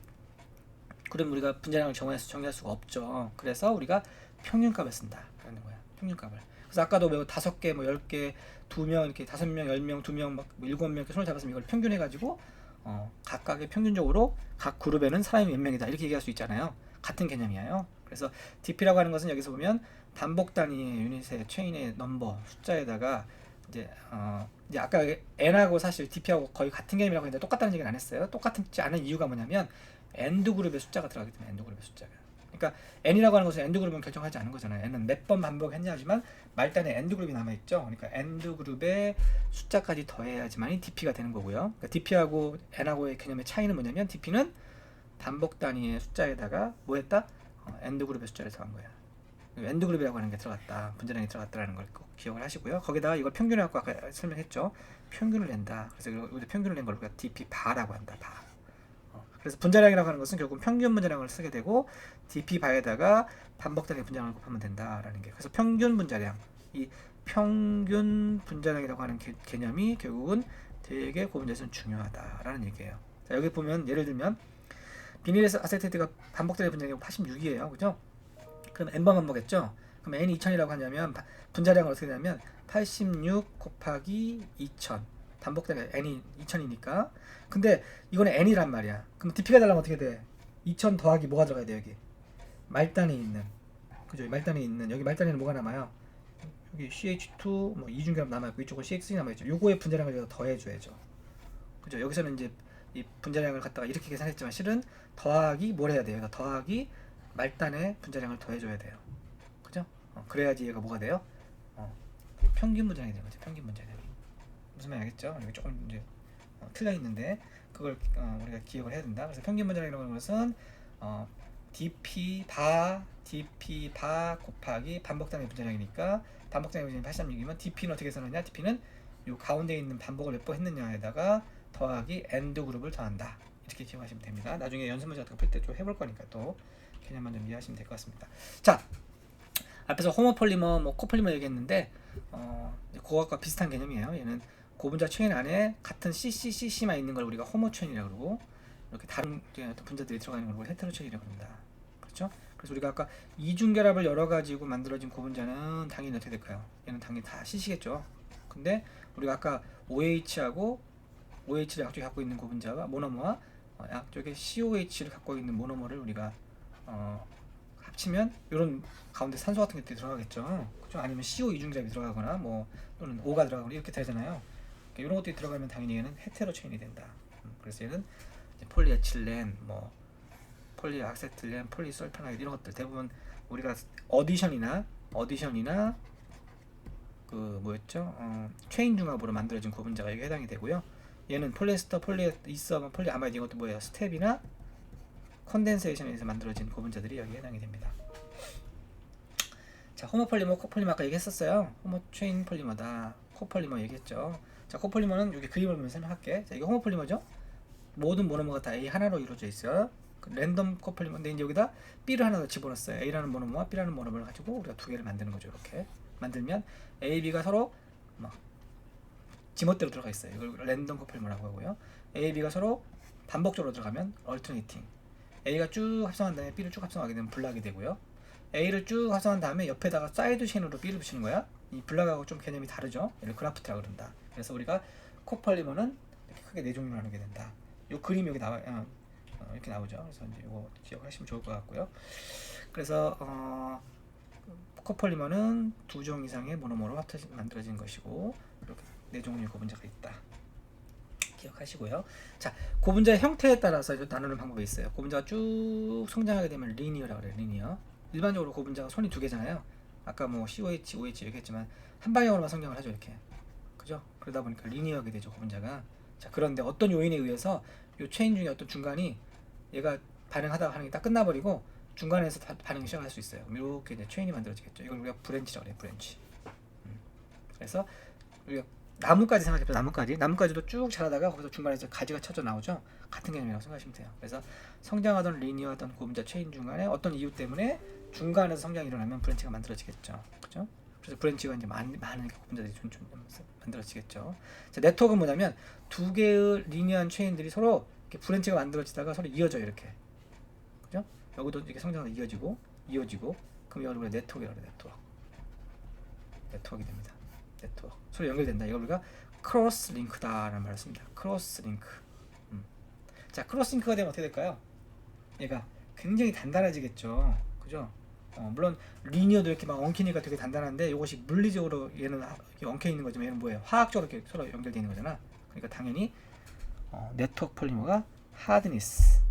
그럼 우리가 분자량을 정의할 수가 없죠. 그래서 우리가 평균값을 쓴다 라는 거야. 평균값을. 그래서 아까도 뭐 5개, 뭐 10개, 2명, 이렇게 5명, 10명, 2명, 막 7명 이렇게 손을 잡았으면 이걸 평균해가지고 각각의 평균적으로 각 그룹에는 사람이 몇 명이다 이렇게 얘기할 수 있잖아요. 같은 개념이에요. 그래서 dp라고 하는 것은 여기서 보면 반복 단위의 유닛의 체인의 넘버 숫자에다가 이제 아까 n하고 사실 dp하고 거의 같은 개념이라고 했는데 똑같다는 얘기는 안 했어요. 똑같지 않은 이유가 뭐냐면 엔드 그룹의 숫자가 들어가기 때문에, 엔드 그룹의 숫자가. 그러니까 n이라고 하는 것은 엔드 그룹은 결정하지 않은 거잖아요. n은 몇 번 반복했냐 하지만 말단에 엔드 그룹이 남아 있죠. 그러니까 엔드 그룹의 숫자까지 더해야지만이 dp가 되는 거고요. 그러니까 dp하고 n하고의 개념의 차이는 뭐냐면 dp는 반복 단위의 숫자에다가 뭐 했다? 엔드 그룹의 숫자를 더한 거야. 엔드 그룹이라고 하는 게 들어갔다. 분자량이 들어갔다라는 걸 꼭 기억을 하시고요. 거기다가 이걸 평균을 갖고 아까 설명했죠. 평균을 낸다. 그래서 여기 평균을 낸 걸 우리가 dp 바라고 한다. 바. 그래서 분자량이라고 하는 것은 결국 평균 분자량을 쓰게 되고 dp 바에다가 반복 단위 분자량을 곱하면 된다라는 게. 그래서 평균 분자량, 이 평균 분자량이라고 하는 개념이 결국은 되게 고분자에서는 중요하다라는 얘기예요. 자, 여기 보면 예를 들면 비닐 아세테트가 반복 단위 분자량이 86이에요. 그죠? 그럼 n번 반복했죠? 그럼 n이 2000이라고 하냐면 분자량은 어떻게 되냐면 86 곱하기 2000 반복 단위 n이 2000이니까. 근데 이거는 n이란 말이야. 그럼 dp가 달라면 어떻게 돼? 2000 더하기 뭐가 들어가야 돼? 여기 말단에 있는, 그죠? 말단에 있는, 여기 말단에는 뭐가 남아요? 여기 CH2 뭐 이중결합 남아있고 이쪽은 CX 남아있죠. 요거의 분자량을 여기다 더해줘야죠. 그죠? 여기서는 이제 이 분자량을 갖다가 이렇게 계산했지만 실은 더하기 뭘 해야 돼요? 더하기 말단의 분자량을 더해줘야 돼요. 그죠? 그래야지 얘가 뭐가 돼요? 평균 분자량이 되는 거죠. 평균 분자량이. 무슨 말인지 알겠죠? 여기 조금 이제 틀려 있는데 그걸 우리가 기억을 해야 된다. 그래서 평균 분자량이라고 하는 것은 dp 바 곱하기 반복 단위 분자량이니까 반복 단위 분자량이 86이면 dp는 어떻게 계산하냐? dp는 요 가운데 있는 반복을 몇 번 했느냐에다가 더하기 엔드 그룹을 더한다. 이렇게 기억하시면 됩니다. 나중에 연습 문제 같은 거 풀 때 좀 해볼 거니까 또 개념만 좀 이해하시면 될 것 같습니다. 자, 앞에서 호모폴리머, 뭐 코폴리머 얘기했는데 그것과 비슷한 개념이에요. 얘는 고분자 체인 안에 같은 CCCC만 있는 걸 우리가 호모 체인이라고 그러고 이렇게 다른 분자들이 들어가 있는 걸 우리가 헤테로 체인이라고 합니다. 그렇죠? 그래서 우리가 아까 이중결합을 열어 가지고 만들어진 고분자는 당연히 어떻게 될까요? 얘는 당연히 다 CC겠죠. 근데 우리가 아까 OH하고 OH를 양쪽에 갖고 있는 고분자와 모노머와 양쪽에 COH를 갖고 있는 모노머를 우리가 합치면 이런 가운데 산소 같은 것들이 들어가겠죠. 그죠? 아니면 CO 이중결합이 들어가거나 뭐 또는 O가 들어가거나 이렇게 되잖아요. 이런 것들이 들어가면 당연히 얘는 헤테로 체인이 된다. 그래서 얘는 폴리에틸렌, 뭐 폴리아세틸렌, 폴리설페나이드 이런 것들 대부분 우리가 어디션이나 그 뭐였죠? 체인 중합으로 만들어진 고분자가 여기 해당이 되고요. 얘는 폴리에스터, 폴리이서, 폴리아마이드 이런 것도 뭐예요? 스텝이나 컨덴세이션에서 만들어진 고분자들이 여기 해당이 됩니다. 자, 호모폴리머, 코폴리머 아까 얘기했었어요. 호모 체인 폴리머다. 코폴리머 얘기했죠. 자, 코폴리머는 여기 그림을 보면 설명할게. 자, 이게 호모폴리머죠. 모든 모노머가 다 A 하나로 이루어져 있어요. 랜덤 코폴리머인데 이제 여기다 B를 하나 더 집어넣었어요. A라는 모노머와 B라는 모노머를 가지고 우리가 두 개를 만드는 거죠. 이렇게 만들면 A, B가 서로 막 지멋대로 들어가 있어요. 이걸 랜덤 코폴리머라고 하고요. A, B가 서로 반복적으로 들어가면 얼터네이팅. A가 쭉 합성한 다음에 B를 쭉 합성하게 되면 블락이 되고요. A를 쭉 합성한 다음에 옆에다가 사이드 체인으로 B를 붙이는 거야. 이 블락하고 좀 개념이 다르죠. 얘를 그라프트라고 그런다. 그래서 우리가 코폴리머는 이렇게 크게 네 종류로 나누게 된다. 요 그림이 여기 나와 이렇게 나오죠. 그래서 이제 이거 기억하시면 좋을 것 같고요. 그래서 코폴리머는 두 종 이상의 모노머로 만들어진 것이고 이렇게 네 종류의 고분자가 있다. 기억하시고요. 자, 고분자의 형태에 따라서 나누는 방법이 있어요. 고분자가 쭉 성장하게 되면 리니어라고 그래요. 리니어. 일반적으로 고분자가 손이 두 개잖아요. 아까 뭐 COH, OH 얘기했지만 한 방향으로만 성장을 하죠. 이렇게. 그죠? 그러다 보니까 리니어하게 되죠. 고분자가. 자, 그런데 어떤 요인에 의해서 이 체인 중에 어떤 중간이 얘가 반응하다가 반응이 딱 끝나버리고 중간에서 반응이 시작할 수 있어요. 이렇게 이제 체인이 만들어지겠죠. 이걸 우리가 브랜치라고 그래요. 브랜치. 그래서 우리가 나무까지 생각해보세요. 나무까지도 쭉 자라다가 거기서 중간에서 가지가 쳐져 나오죠. 같은 개념이라고 생각하시면 돼요. 그래서 성장하던 리니어하던 고분자 체인 중간에 어떤 이유 때문에 중간에서 성장이 일어나면 브랜치가 만들어지겠죠. 그죠? 그래서 브랜치가 이제 많은 고분자들이 만들어지겠죠. 자, 네트워크는 뭐냐면 두 개의 리니어한 체인들이 서로 이렇게 브랜치가 만들어지다가 서로 이어져요. 이렇게. 그죠? 여기도 이렇게 성장하다 이어지고 그럼 이걸 우리가 네트워크라고 해요. 네트워크가 됩니다. 네트워크. 서로 연결된다. 이걸 우리가 크로스 링크다라는 말을 씁니다. 크로스 링크. 자, 크로스 링크가 되면 어떻게 될까요? 얘가 굉장히 단단해지겠죠. 그죠? 물론 리니어도 이렇게 막 엉키니까 되게 단단한데 이것이 물리적으로 얘는 엉켜 있는 거지만 얘는 뭐예요? 화학적으로 이렇게 서로 연결되어 있는 거잖아. 그러니까 당연히 네트워크 폴리머가 하드니스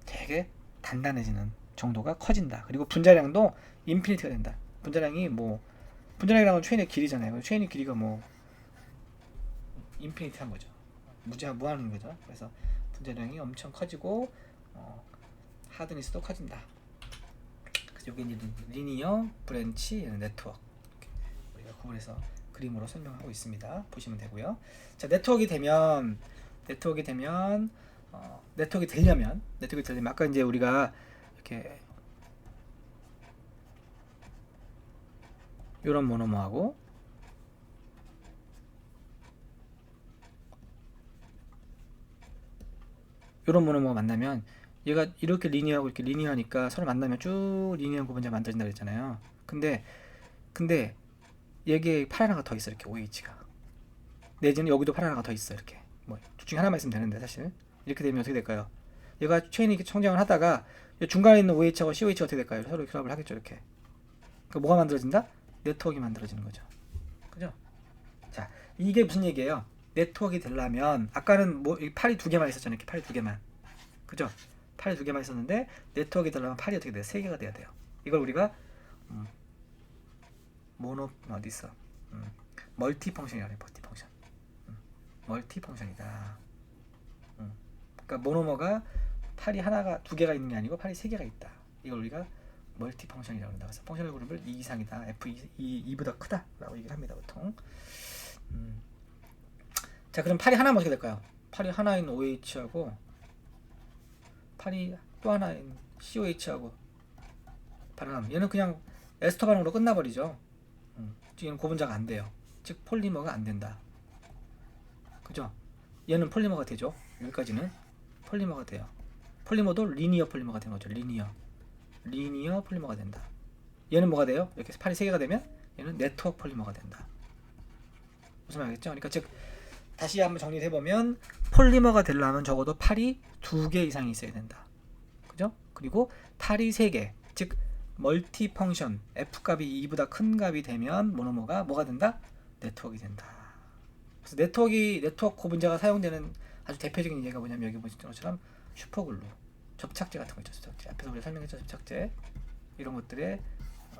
되게 단단해지는 정도가 커진다. 그리고 분자량도 인피니티가 된다. 분자량이라는 건 체인의 길이잖아요. 체인의 길이가 뭐 인피니티한 거죠. 무한한 거죠. 그래서 분자량이 엄청 커지고 하드니스도 커진다. 그래서 이게 이제 리니어, 브랜치, 네트워크 우리가 구분해서 그림으로 설명하고 있습니다. 보시면 되고요. 자, 네트워크가 되려면 아까 이제 우리가 이렇게 이런 모노머하고 이런 모노머가 만나면 얘가 이렇게 리니어하고 이렇게 리니어하니까 서로 만나면 쭉 리니어 구분자 만들어진다 그랬잖아요. 근데 여기에 팔 하나가 더 있어. 이렇게 OH가 내지는 여기도 팔 하나가 더 있어. 이렇게 뭐 둘 중에 하나만 있으면 되는데 사실 이렇게 되면 어떻게 될까요? 얘가 체인이 이렇게 성장을 하다가 중간에 있는 OH하고 COH가 어떻게 될까요? 서로 결합을 하겠죠. 이렇게 그러니까 뭐가 만들어진다? 네트워크가 만들어지는 거죠. 그죠? 자, 이게 무슨 얘기예요? 네트워크가 되려면 아까는 뭐 팔이 두 개만 있었잖아요. 이렇게 팔이 두 개만. 그죠? 팔이 두 개만 있었는데 네트워크가 되려면 팔이 어떻게 돼요? 세 개가 돼야 돼요. 이걸 우리가 모노 어디 있어? 멀티 펑션이라고 해요. 멀티 펑션. 멀티 펑션이다. 그러니까 모노머가 팔이 하나가 두 개가 있는 게 아니고 팔이 세 개가 있다. 이걸 우리가 멀티 펑션이라고 한다. 그래서 펑셔널 그룹을 2 이상이다. F2보다 크다라고 얘기를 합니다. 보통. 자, 그럼 팔이 하나면 어떻게 될까요? 팔이 하나인 OH하고 팔이 또 하나인 COH하고 반응하면 얘는 그냥 에스터 반응으로 끝나버리죠. 얘는 고분자가 안 돼요. 즉 폴리머가 안 된다. 그죠? 얘는 폴리머가 되죠. 여기까지는 폴리머가 돼요. 폴리머도 리니어 폴리머가 되는 거죠. 리니어 폴리머가 된다. 얘는 뭐가 돼요? 이렇게 팔이 3개가 되면 얘는 네트워크 폴리머가 된다. 무슨 말이겠죠? 그러니까 즉 다시 한번 정리해보면 폴리머가 되려면 적어도 팔이 2개 이상이 있어야 된다. 그죠? 그리고 팔이 3개, 즉 멀티 펑션 F값이 2보다 큰 값이 되면 모노머가 뭐가 된다? 네트워크가 된다. 그래서 네트워크 고분자가 사용되는 아주 대표적인 예가 뭐냐면 여기 보시는 것처럼 슈퍼글루, 접착제 같은 거 있죠. 접착제. 앞에서 우리가 설명했죠. 접착제 이런 것들에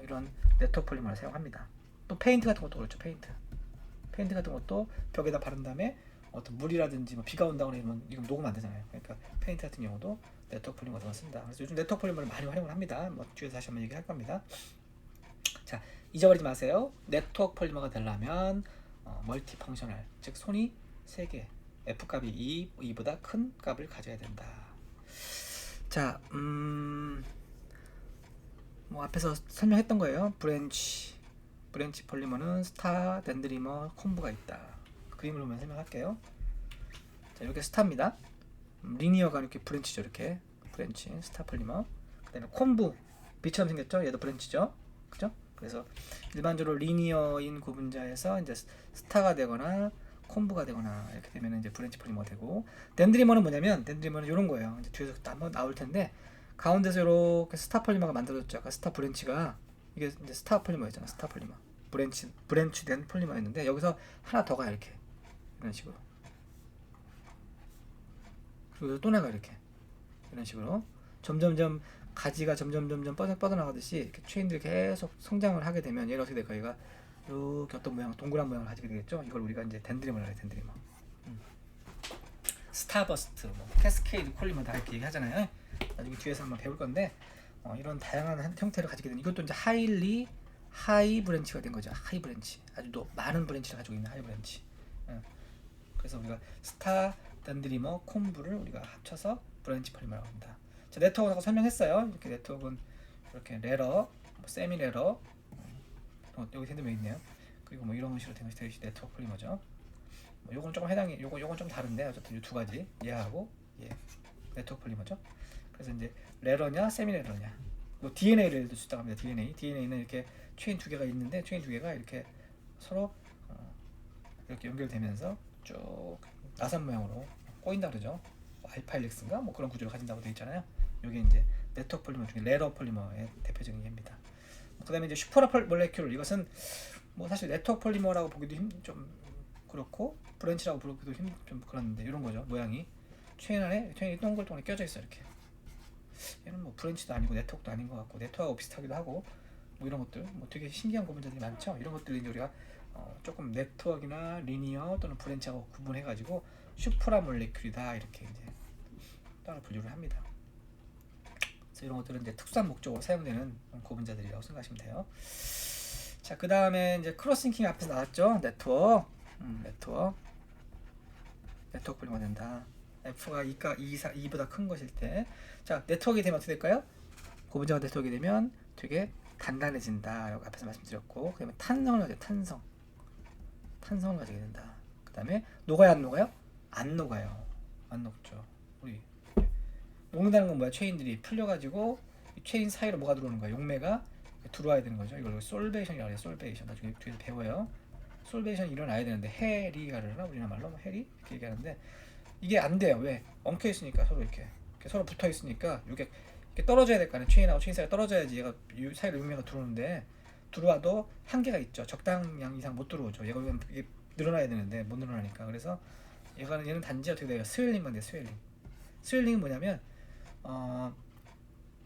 이런 네트워크 폴리머를 사용합니다. 또 페인트 같은 것도 그렇죠. 페인트 같은 것도 벽에다 바른 다음에 어떤 물이라든지 뭐 비가 온다거나 이러면 이건 녹으면 안 되잖아요. 그러니까 페인트 같은 경우도 네트워크 폴리머를 쓴다. 그래서 요즘 네트워크 폴리머를 많이 활용을 합니다. 뭐 뒤에서 다시 한번 얘기할 겁니다. 자, 잊어버리지 마세요. 네트워크 폴리머가 되려면 멀티 펑셔널, 즉 손이 3개, F값이 2보다 큰 값을 가져야 된다. 자, 뭐 앞에서 설명했던 거예요. 브랜치 폴리머는 스타, 덴드리머, 콤브가 있다. 그림을 보면 설명할게요. 자, 이렇게 스타입니다. 리니어가 이렇게 브랜치죠. 이렇게 브랜치, 스타 폴리머. 그다음에 콤브, B처럼 생겼죠. 얘도 브랜치죠. 그죠? 그래서 일반적으로 리니어인 구분자에서 이제 스타가 되거나 콤브가 되거나 이렇게 되면 이제 브랜치 폴리머가 되고, 덴드리머는 뭐냐면 덴드리머는 이런 거예요. 이제 뒤에서 한번 나올 텐데 가운데서 이렇게 스타 폴리머가 만들어졌죠. 아까 스타 브랜치가 이게 이제 스타 폴리머였잖아. 스타 폴리머. 브랜치된 폴리머였는데 여기서 하나 더 가 이렇게 이런 식으로. 그리고 또 나가 이렇게 이런 식으로 점점점 가지가 점점 뻗어나가듯이 이렇게 체인들이 계속 성장을 하게 되면 얘가 어떻게 될까? 얘가 이렇게 어떤 모양, 동그란 모양을 가지게 되겠죠. 이걸 우리가 이제 덴드리머라고 해요. 덴드리머. 스타버스트, 뭐 캐스케이드 폴리머 다 이렇게 얘기하잖아요. 나중에 뒤에서 한번 배울 건데 이런 다양한 형태를 가지게 되는, 이것도 이제 하이 브랜치가 된 거죠. 하이 브랜치, 아주 또 많은 브랜치를 가지고 있는 하이 브랜치. 그래서 우리가 스타, 덴드리머, 콤브를 우리가 합쳐서 브랜치 폴리머라고 합니다. 자, 네트워크라고 설명했어요. 이렇게 네트워크는 이렇게 레러, 뭐 세미 레러, 여기 핸드메 있네요. 그리고 뭐 이런 식으로 된 것이 네트워크 폴리머죠. 뭐 요건 조금 해당이, 요건 좀 다른데 어쨌든 이 두 가지 얘하고 네트워크 폴리머죠. 그래서 이제 레러냐 세미 레러냐, 뭐 DNA를 예를 들 수 있다고 합니다. DNA는 이렇게 체인 두 개가 있는데 체인 두 개가 이렇게 서로 이렇게 연결되면서 쭉 나선 모양으로 꼬인다 그러죠. 알파일렉스인가 뭐 그런 구조를 가진다고 되어 있잖아요. 이게 이제 네트워크 폴리머 중에 레러 폴리머의 대표적인 예입니다. 그다음에 이제 슈퍼 몰레큘, 이것은 뭐 사실 네트워크 폴리머라고 보기도 좀 그렇고 브랜치라고 부르기도 좀 그런데 이런 거죠. 모양이 체인이 동글동글 껴져 있어 이렇게. 얘는 뭐 브랜치도 아니고 네트워크도 아닌 것 같고 네트워크하고 비슷하기도 하고 뭐 이런 것들 뭐 되게 신기한 구분자들이 많죠. 이런 것들을 이제 우리가 조금 네트워크나 리니어 또는 브랜치하고 구분해가지고 슈퍼라 몰레큘이다 이렇게 이제 따로 분류를 합니다. 그래서 이런 것들은 이제 특수한 목적으로 사용되는 고분자들이라고 생각하시면 돼요. 자, 그 다음에 이제 크로스링킹 앞에서 나왔죠. 네트워크. 네트워크 폴리머가 된다. F가 2보다 큰 것일 때. 자, 네트워크가 되면 어떻게 될까요? 고분자가 네트워크가 되면 되게 단단해진다. 여기 앞에서 말씀드렸고, 그 다음에 탄성을 가지게 탄성을 가지게 된다. 그 다음에 녹아요, 안 녹아요? 안 녹아요. 안 녹죠. 우리 녹는다는 건 뭐야? 체인들이 풀려가지고 체인 사이로 뭐가 들어오는 거야? 용매가 들어와야 되는 거죠. 이걸 솔베이션이라고 해요. 솔베이션. 나중에 뒤에서 배워요. 솔베이션이 일어나야 되는데 해리가 그러나 우리나라 말로 뭐 해리 이렇게 얘기하는데 이게 안 돼요. 왜? 엉켜 있으니까 서로 이렇게 서로 붙어 있으니까 이게 떨어져야 될 거 아니에요. 체인하고 체인 사이가 떨어져야지 얘가 사이로 용매가 들어오는데 들어와도 한계가 있죠. 적당량 이상 못 들어오죠. 얘가 이게 늘어나야 되는데 못 늘어나니까. 그래서 얘는 단지 어떻게 돼요? 스웰링만 돼요. 스웰링은 뭐냐면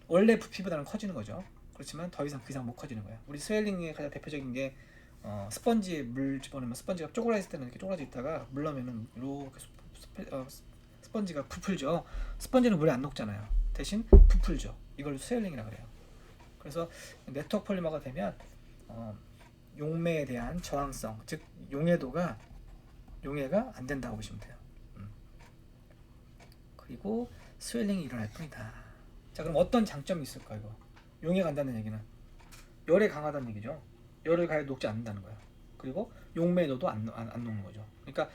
원래 부피보다는 커지는 거죠. 그렇지만 더 이상 그 이상 못 커지는 거예요. 우리 스웰링의 가장 대표적인 게 스펀지에 물 집어넣으면 스펀지가 쪼그라졌을 때는 이렇게 쪼그라져 있다가 물 넣으면은 이렇게 스펀지가 부풀죠. 스펀지는 물에 안 녹잖아요. 대신 부풀죠. 이걸 스웰링이라고 그래요. 그래서 네트워크 폴리머가 되면 용매에 대한 저항성, 즉 용해가 안 된다고 보시면 돼요. 그리고 스웰링이 일어날 뿐이다. 자, 그럼 어떤 장점이 있을까? 이거 용해 간다는 얘기는 열에 강하다는 얘기죠. 열을 가해 녹지 않는다는 거야. 그리고 용매에도 안 녹는 거죠. 그러니까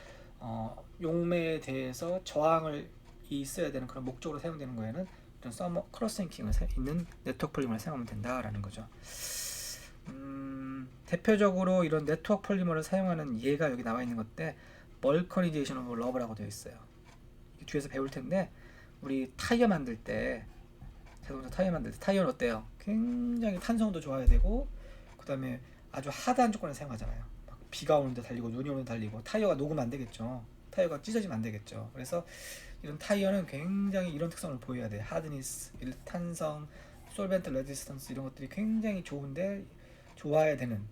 용매에 대해서 저항을 있어야 되는 그런 목적으로 사용되는 거에는 이런 서머 크로스링킹을 있는 네트워크 폴리머를 사용하면 된다라는 거죠. 대표적으로 이런 네트워크 폴리머를 사용하는 예가 여기 나와 있는 건데 멀커니제이션 오브 러브라고 되어 있어요. 뒤에서 배울 텐데 우리 타이어 만들 때 자동차 타이어 만들 때 타이어는 어때요? 굉장히 탄성도 좋아야 되고 그 다음에 아주 하드한 조건을 사용하잖아요. 막 비가 오는데 달리고 눈이 오는데 달리고 타이어가 녹으면 안 되겠죠. 타이어가 찢어지면 안 되겠죠. 그래서 이런 타이어는 굉장히 이런 특성을 보여야 돼. 하드니스, 탄성, 솔벤트 레지스턴스 이런 것들이 굉장히 좋은데 좋아야 되는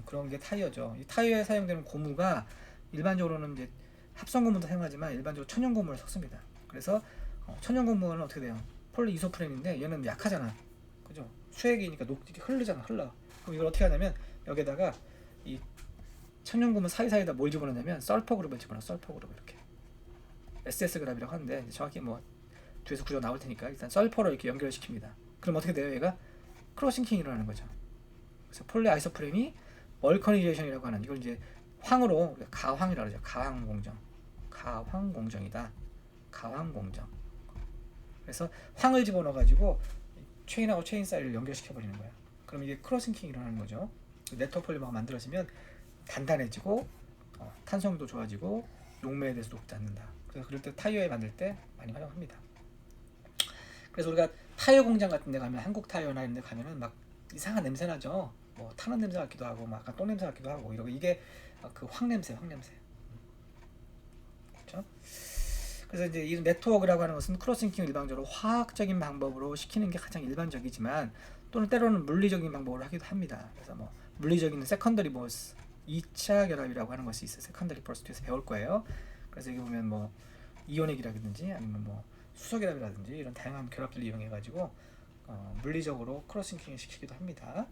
그런 게 타이어죠. 이 타이어에 사용되는 고무가 일반적으로는 이제 합성 고무도 사용하지만 일반적으로 천연 고무를 섞습니다. 그래서 천연 고무는 어떻게 돼요? 폴리 이소프렌인데 얘는 약하잖아. 그죠? 수액이니까 이렇게 흘러. 그럼 이걸 어떻게 하냐면 여기다가 이 천연 고무 사이사이에다 뭘 집어넣냐면 설퍼 그룹을 집어넣어. 설퍼 그룹 이렇게. SS 그랍이라고 하는데 정확히 뭐 뒤에서 구조 나올 테니까 일단 설퍼로 이렇게 연결을 시킵니다. 그럼 어떻게 돼요? 얘가 크로싱킹이 일어나는 거죠. 그래서 폴리 아이소프렌이 멀커니제이션이라고 하는 이걸 이제 황으로 가황이라고 하죠. 가황 공정이다. 가황 공정. 그래서 황을 집어넣어 가지고 체인하고 체인 사이를 연결시켜 버리는 거야. 그럼 이게 크로싱킹이 일어나는 거죠. 네트워크 폴리머가 만들어지면 단단해지고 탄성도 좋아지고 용매에 대해서 녹지 않는다. 그래서 그럴 때 타이어에 만들 때 많이 활용합니다. 그래서 우리가 타이어 공장 같은 데 가면 한국 타이어나 이런 데 가면은 막 이상한 냄새 나죠. 뭐 타는 냄새 같기도 하고 막 약간 똥 냄새 같기도 하고 이러고 이게 그 황 냄새. 그렇죠? 그래서 이제 이 네트워크라고 하는 것은 크로스링킹을 일반적으로 화학적인 방법으로 시키는 게 가장 일반적이지만 또는 때로는 물리적인 방법으로 하기도 합니다. 그래서 뭐 물리적인 세컨더리 버스 2차 결합이라고 하는 것이 있어요. 세컨더리 버스트에서 배울 거예요. 그래서 여기 보면 뭐 이온액이라든지 아니면 뭐 수소결합이라든지 이런 다양한 결합들을 이용해 가지고 물리적으로 크로스링킹을 시키기도 합니다.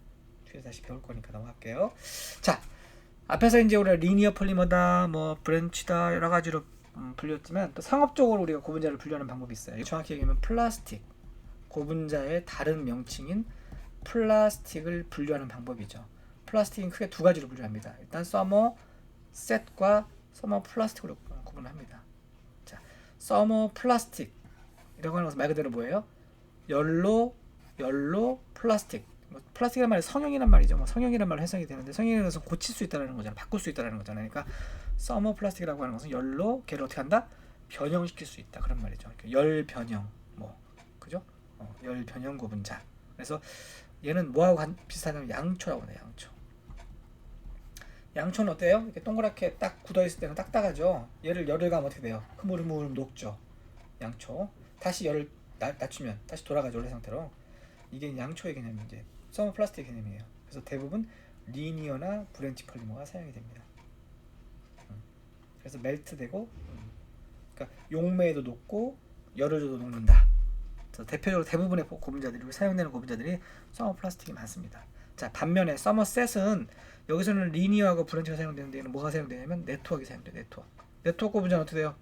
뒤에서 다시 배울 거니까 넘어갈게요. 자, 앞에서 이제 우리가 리니어 폴리머다, 뭐 브랜치다 여러 가지로 불렸지만 또 상업적으로 우리가 고분자를 분류하는 방법이 있어요. 정확히 얘기하면 플라스틱, 고분자의 다른 명칭인 플라스틱을 분류하는 방법이죠. 플라스틱은 크게 두 가지로 분류합니다. 일단 서머 셋과 서머 플라스틱으로 구분합니다. 자, 서머 플라스틱이라고 하는 것은 말 그대로 뭐예요? 열로 플라스틱. 플라스틱이란 말이 성형이란 말이죠. 뭐 성형이란 말로 해석이 되는데 성형이라는 것은 고칠 수 있다는 거잖아요. 바꿀 수 있다는 거잖아요. 그러니까 서머 플라스틱이라고 하는 것은 열로 걔를 어떻게 한다? 변형시킬 수 있다 그런 말이죠. 열 변형, 뭐 그죠? 열 변형 고분자. 그래서 얘는 뭐하고 비슷하냐면 양초라고 해요. 양초는 어때요? 이렇게 동그랗게 딱 굳어 있을 때는 딱딱하죠. 얘를 열을 가면 어떻게 돼요? 흐물흐물 녹죠. 양초. 다시 열을 낮추면 다시 돌아가죠 원래 상태로. 이게 양초의 개념이 이제 서머 플라스틱 개념이에요. 그래서 대부분 리니어나 브랜치 폴리머가 사용이 됩니다. 그래서 멜트되고, 그러니까 용매에도 녹고 열을 줘도 녹는다. 그래서 대표적으로 대부분의 고분자들이 사용되는 고분자들이 서머 플라스틱이 많습니다. 자, 반면에 서머셋은 여기서는 리니어하고 브런치가 사용되는데 얘는 뭐가 사용되냐면 네트워크가 사용돼요. 네트워크 고분자는 어떻게 돼요?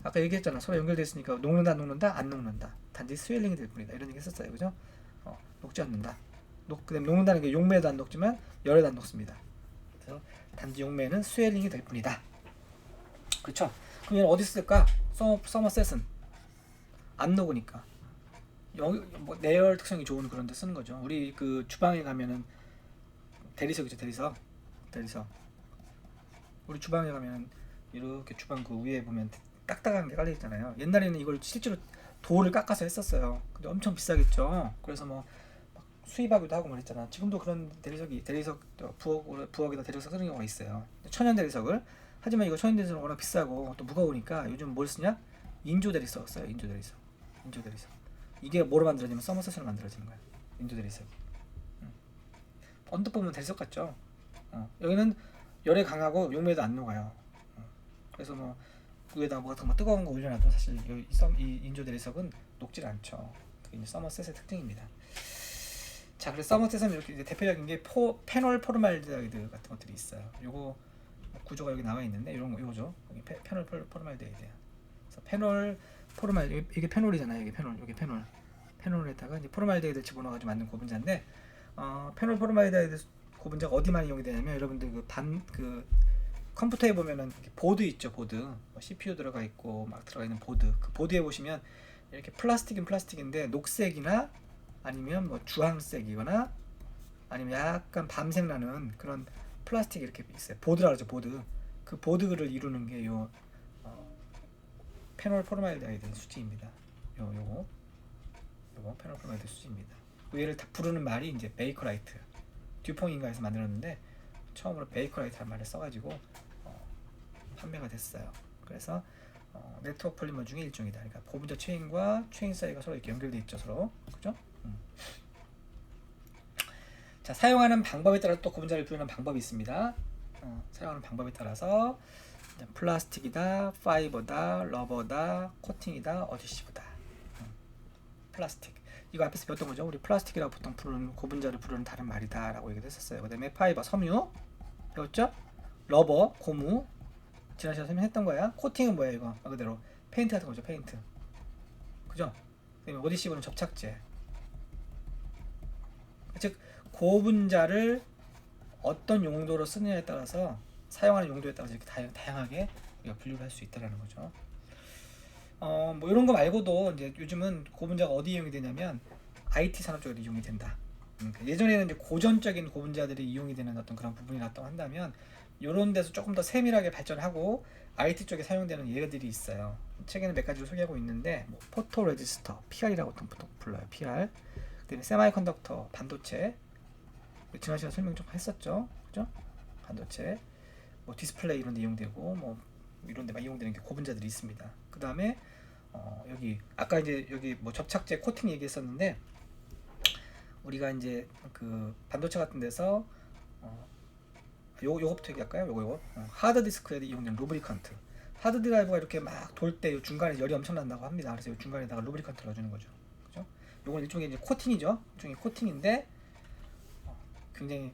아까 얘기했잖아. 서로 연결돼 있으니까 녹는다 안 녹는다 안 녹는다. 단지 스웰링이 될 뿐이다. 이런 얘기 했었어요. 그죠? 녹지 않는다. 그다음에 녹는다는 게 용매도 안 녹지만 열에도 안 녹습니다. 그래서 단지 용매는 스웰링이 될 뿐이다. 그렇죠? 그럼 얘는 어디 쓸까? 서머셋은 안 녹으니까 여기 뭐 내열 특성이 좋은 그런 데 쓰는 거죠. 우리 그 주방에 가면은 대리석이죠. 대리석. 우리 주방에 가면은 이렇게 주방 그 위에 보면 딱딱한 게 깔려 있잖아요. 옛날에는 이걸 실제로 돌을 깎아서 했었어요. 근데 엄청 비싸겠죠. 그래서 뭐 수입하기도 하고 말했잖아. 지금도 그런 대리석 부엌에다 대리석 쓰는 경우가 있어요. 천연 대리석을. 하지만 이거 천연 대리석은 워낙 비싸고 또 무거우니까 요즘 뭘 쓰냐? 인조 대리석 써요. 인조 대리석. 이게 뭐로 만들어지면 서머셋으로 만들어지는 거야. 인조 대리석. 언뜻 보면 대리석 같죠. 여기는 열에 강하고 용매도 안 녹아요. 그래서 뭐 위에다 뭐 같은 거 뜨거운 거 올려놔도 사실 이 인조 대리석은 녹질 않죠. 그게 이제 서머셋의 특징입니다. 자, 그래서 서머셋은 이렇게 이제 대표적인 게 페놀 포르말데하이드 같은 것들이 있어요. 요거 구조가 여기 나와 있는데 요거죠. 여기 페놀 포르말데하이드. 그래서 페놀 포르말 이게 페놀이잖아요. 이게 페놀에다가 이제 포르말데하이드 집어넣어가지고 만든 고분자인데 페놀 포르말데하이드 고분자가 어디 많이 이용이 되냐면 여러분들 그 컴퓨터에 보면은 보드 있죠. 보드 CPU 들어가 있고 막 들어가 있는 보드. 그 보드에 보시면 이렇게 플라스틱인데 녹색이나 아니면 뭐 주황색이거나 아니면 약간 밤색 나는 그런 플라스틱이 이렇게 있어요. 보드라 그러죠. 보드. 그 보드를 이루는 게 요 페놀 포르말데하이드 수지입니다. 요거 페놀 포르말데하이드 수지입니다. 얘를 다 부르는 말이 이제 베이커라이트. 듀퐁인가에서 만들었는데 처음으로 베이커라이트라는 말을 써가지고 판매가 됐어요. 그래서 네트워크 폴리머 중에 일종이다. 그러니까 고분자 체인과 체인 사이가 서로 이렇게 연결돼 있죠. 서로. 그죠? 자, 사용하는 방법에 따라 또 고분자를 부르는 방법이 있습니다. 사용하는 방법에 따라서 플라스틱이다, 파이버다, 러버다, 코팅이다, 어디시브다. 플라스틱. 이거 앞에서 배웠던 거죠. 우리 플라스틱이라고 보통 부르는 고분자를 부르는 다른 말이다 라고 얘기를 했었어요. 그 다음에 파이버, 섬유 배웠죠? 러버, 고무 지난 시간에 설명했던 거야. 코팅은 뭐야 이거? 말 그대로 페인트 같은 거죠. 페인트. 그죠? 그 다음에 어디시브는 접착제. 즉 고분자를 어떤 용도로 쓰느냐에 따라서 사용하는 용도에 따라서 이렇게 다양하게 분류를 할 수 있다는 거죠. 뭐 이런 거 말고도 이제 요즘은 고분자가 어디 이용이 되냐면 IT 산업 쪽에도 이용이 된다. 예전에는 이제 고전적인 고분자들이 이용이 되는 어떤 그런 부분이 났다고 한다면 이런 데서 조금 더 세밀하게 발전하고 IT 쪽에 사용되는 예들이 있어요. 책에는 몇 가지를 소개하고 있는데 뭐 포토 레지스터, PR이라고 보통 불러요. PR. 그다음에 세마이컨덕터, 반도체. 지난 시간에 설명 좀 했었죠. 그죠? 반도체. 뭐 디스플레이 이런 데 이용되고 뭐 이런 데 이용되는 게 고분자들이 있습니다. 그다음에 여기 아까 이제 여기 뭐 접착제 코팅 얘기했었는데 우리가 이제 그 반도체 같은 데서 요거부터 얘기할까요? 요거 하드 디스크에 이용되는 루브리컨트. 하드 드라이브가 이렇게 막 돌 때 중간에 열이 엄청 난다고 합니다. 그래서 요 중간에다가 루브리컨트를 넣어주는 거죠. 그죠? 요건 일종의 이제 코팅이죠. 일종의 코팅인데 굉장히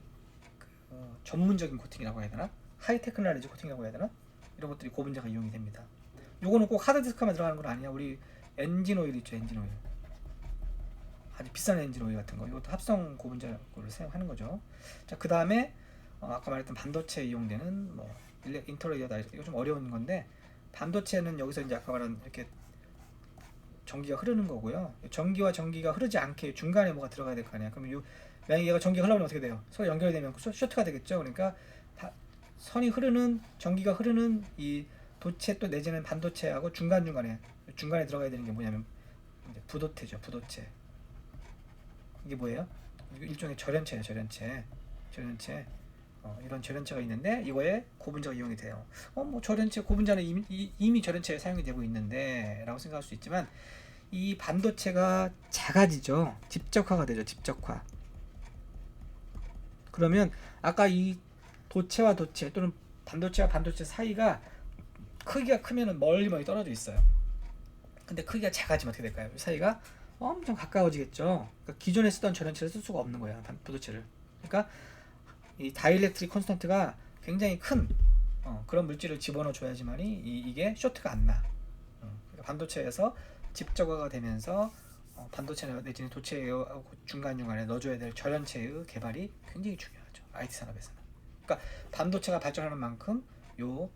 전문적인 코팅이라고 해야 되나? 하이 테크놀로지 코팅이라고 해야 되나? 이런 것들이 고분자가 이용이 됩니다. 요거는 꼭 하드 디스크만 들어가는 건 아니야. 우리 엔진 오일 있죠. 엔진 오일. 아주 비싼 엔진 오일 같은 거. 이것도 합성 고분자를 사용하는 거죠. 자, 그 다음에 아까 말했던 반도체에 이용되는 뭐 인터레이어다. 이거 좀 어려운 건데 반도체는 여기서 이제 아까 말한 이렇게 전기가 흐르는 거고요. 전기와 전기가 흐르지 않게 중간에 뭐가 들어가야 될 거 아니야. 그럼 만약에 얘가 전기가 흘러면 어떻게 돼요? 서로 연결되면 쇼트가 되겠죠. 그러니까 전기가 흐르는 이 도체 또 내지는 반도체하고 중간에 들어가야 되는 게 뭐냐면 이제 부도체죠. 부도체. 이게 뭐예요? 일종의 절연체예요. 절연체. 이런 절연체가 있는데 이거에 고분자가 이용이 돼요. 뭐 절연체 고분자는 이미 절연체에 사용이 되고 있는데 라고 생각할 수 있지만 이 반도체가 작아지죠. 집적화가 되죠. 집적화. 그러면 아까 이 도체와 도체 또는 반도체와 반도체 사이가 크기가 크면은 멀리 떨어져 있어요. 근데 크기가 작아지면 어떻게 될까요? 이 사이가 엄청 가까워지겠죠. 그러니까 기존에 쓰던 전원체를 쓸 수가 없는 거야, 반도체를. 그러니까 이 다이일렉트릭 콘스턴트가 굉장히 큰 그런 물질을 집어넣어 줘야지만이 이게 쇼트가 안 나. 그러니까 반도체에서 집적화가 되면서 반도체 내지는 도체 중간중간에 넣어줘야 될 절연체의 개발이 굉장히 중요하죠. IT 산업에서는. 그러니까 반도체가 발전하는 만큼 요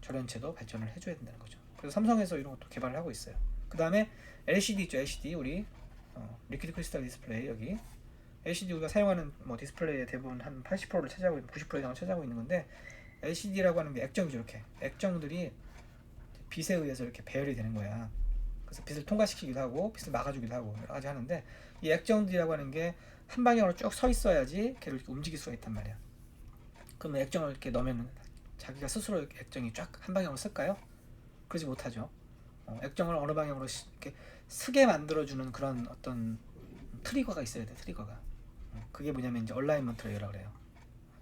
절연체도 발전을 해줘야 된다는 거죠. 그래서 삼성에서 이런 것도 개발을 하고 있어요. 그 다음에 LCD 있죠. LCD 우리 리퀴드 크리스탈 디스플레이 여기 LCD 우리가 사용하는 뭐 디스플레이의 대부분 한 80%를 차지하고 있는 90% 이상을 차지하고 있는 건데 LCD라고 하는 게 액정이죠. 이렇게 액정들이 빛에 의해서 이렇게 배열이 되는 거야. 그래서 빛을 통과시키기도 하고 빛을 막아주기도 하고 여러 가지 하는데 이 액정들이라고 하는 게 한 방향으로 쭉 서 있어야지 걔를 이렇게 움직일 수가 있단 말이야. 그러면 액정을 이렇게 넣으면 자기가 스스로 이렇게 액정이 쫙 한 방향으로 쓸까요? 그러지 못하죠. 액정을 어느 방향으로 이렇게 쓰게 만들어주는 그런 어떤 트리거가 있어야 돼. 트리거가. 그게 뭐냐면 이제 얼라이먼트 레이어라고 그래요.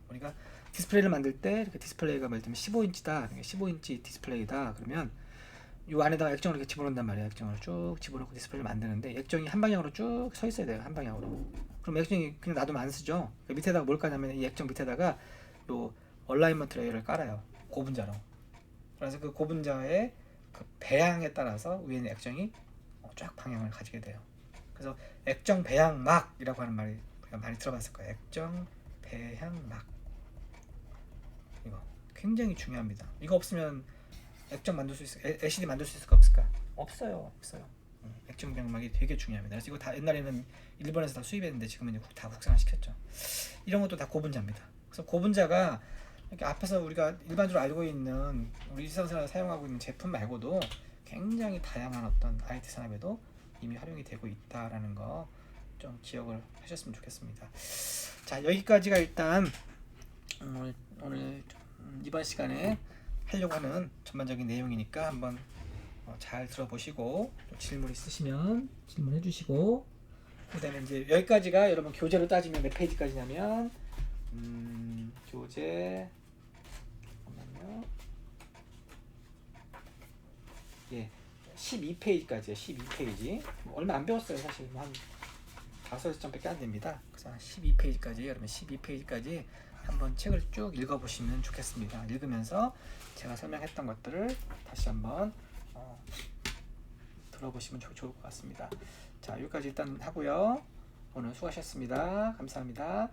우리가 디스플레이를 만들 때 이렇게 디스플레이가 예를 들면 15인치다, 15인치 디스플레이다 그러면 이 안에다가 액정을 이렇게 집어넣는단 말이에요. 액정을 쭉 집어넣고 디스플레이를 만드는데 액정이 한 방향으로 쭉 서 있어야 돼요. 한 방향으로. 그럼 액정이 그냥 놔두면 안 쓰죠. 밑에다가 뭘 까냐면 이 액정 밑에다가 요 얼라이먼트 레이어를 깔아요. 고분자로. 그래서 그 고분자의 그 배양에 따라서 위에 있는 액정이 쫙 방향을 가지게 돼요. 그래서 액정 배양막이라고 하는 말이 우리가 많이 들어봤을 거예요. 액정 배양막. 이거 굉장히 중요합니다. 이거 없으면 액정 만들 수 있어, LCD 만들 수 있을까 없을까? 없어요, 없어요. 액정 배양막이 되게 중요합니다. 그래서 이거 다 옛날에는 일본에서 다 수입했는데 지금은 다 국산화시켰죠. 이런 것도 다 고분자입니다. 그래서 고분자가 이렇게 앞에서 우리가 일반적으로 알고 있는 우리 일상생활에 사용하고 있는 제품 말고도 굉장히 다양한 어떤 IT 산업에도 이미 활용이 되고 있다라는 거 좀 기억을 하셨으면 좋겠습니다. 자, 여기까지가 일단 오늘 이번 시간에 하려고 하는 전반적인 내용이니까 한번 잘 들어보시고 질문 있으시면 질문해 주시고 그다음에 이제 여기까지가 여러분 교재로 따지면 몇 페이지까지냐면 교재 잠깐만요. 예, 12페이지까지예요. 12페이지. 얼마 안 배웠어요. 사실 한 5점밖에 안 됩니다. 그래서 한 12페이지까지 여러분 12페이지까지 한번 책을 쭉 읽어보시면 좋겠습니다. 읽으면서 제가 설명했던 것들을 다시 한번 들어보시면 좋을 것 같습니다. 자, 여기까지 일단 하고요. 오늘 수고하셨습니다. 감사합니다.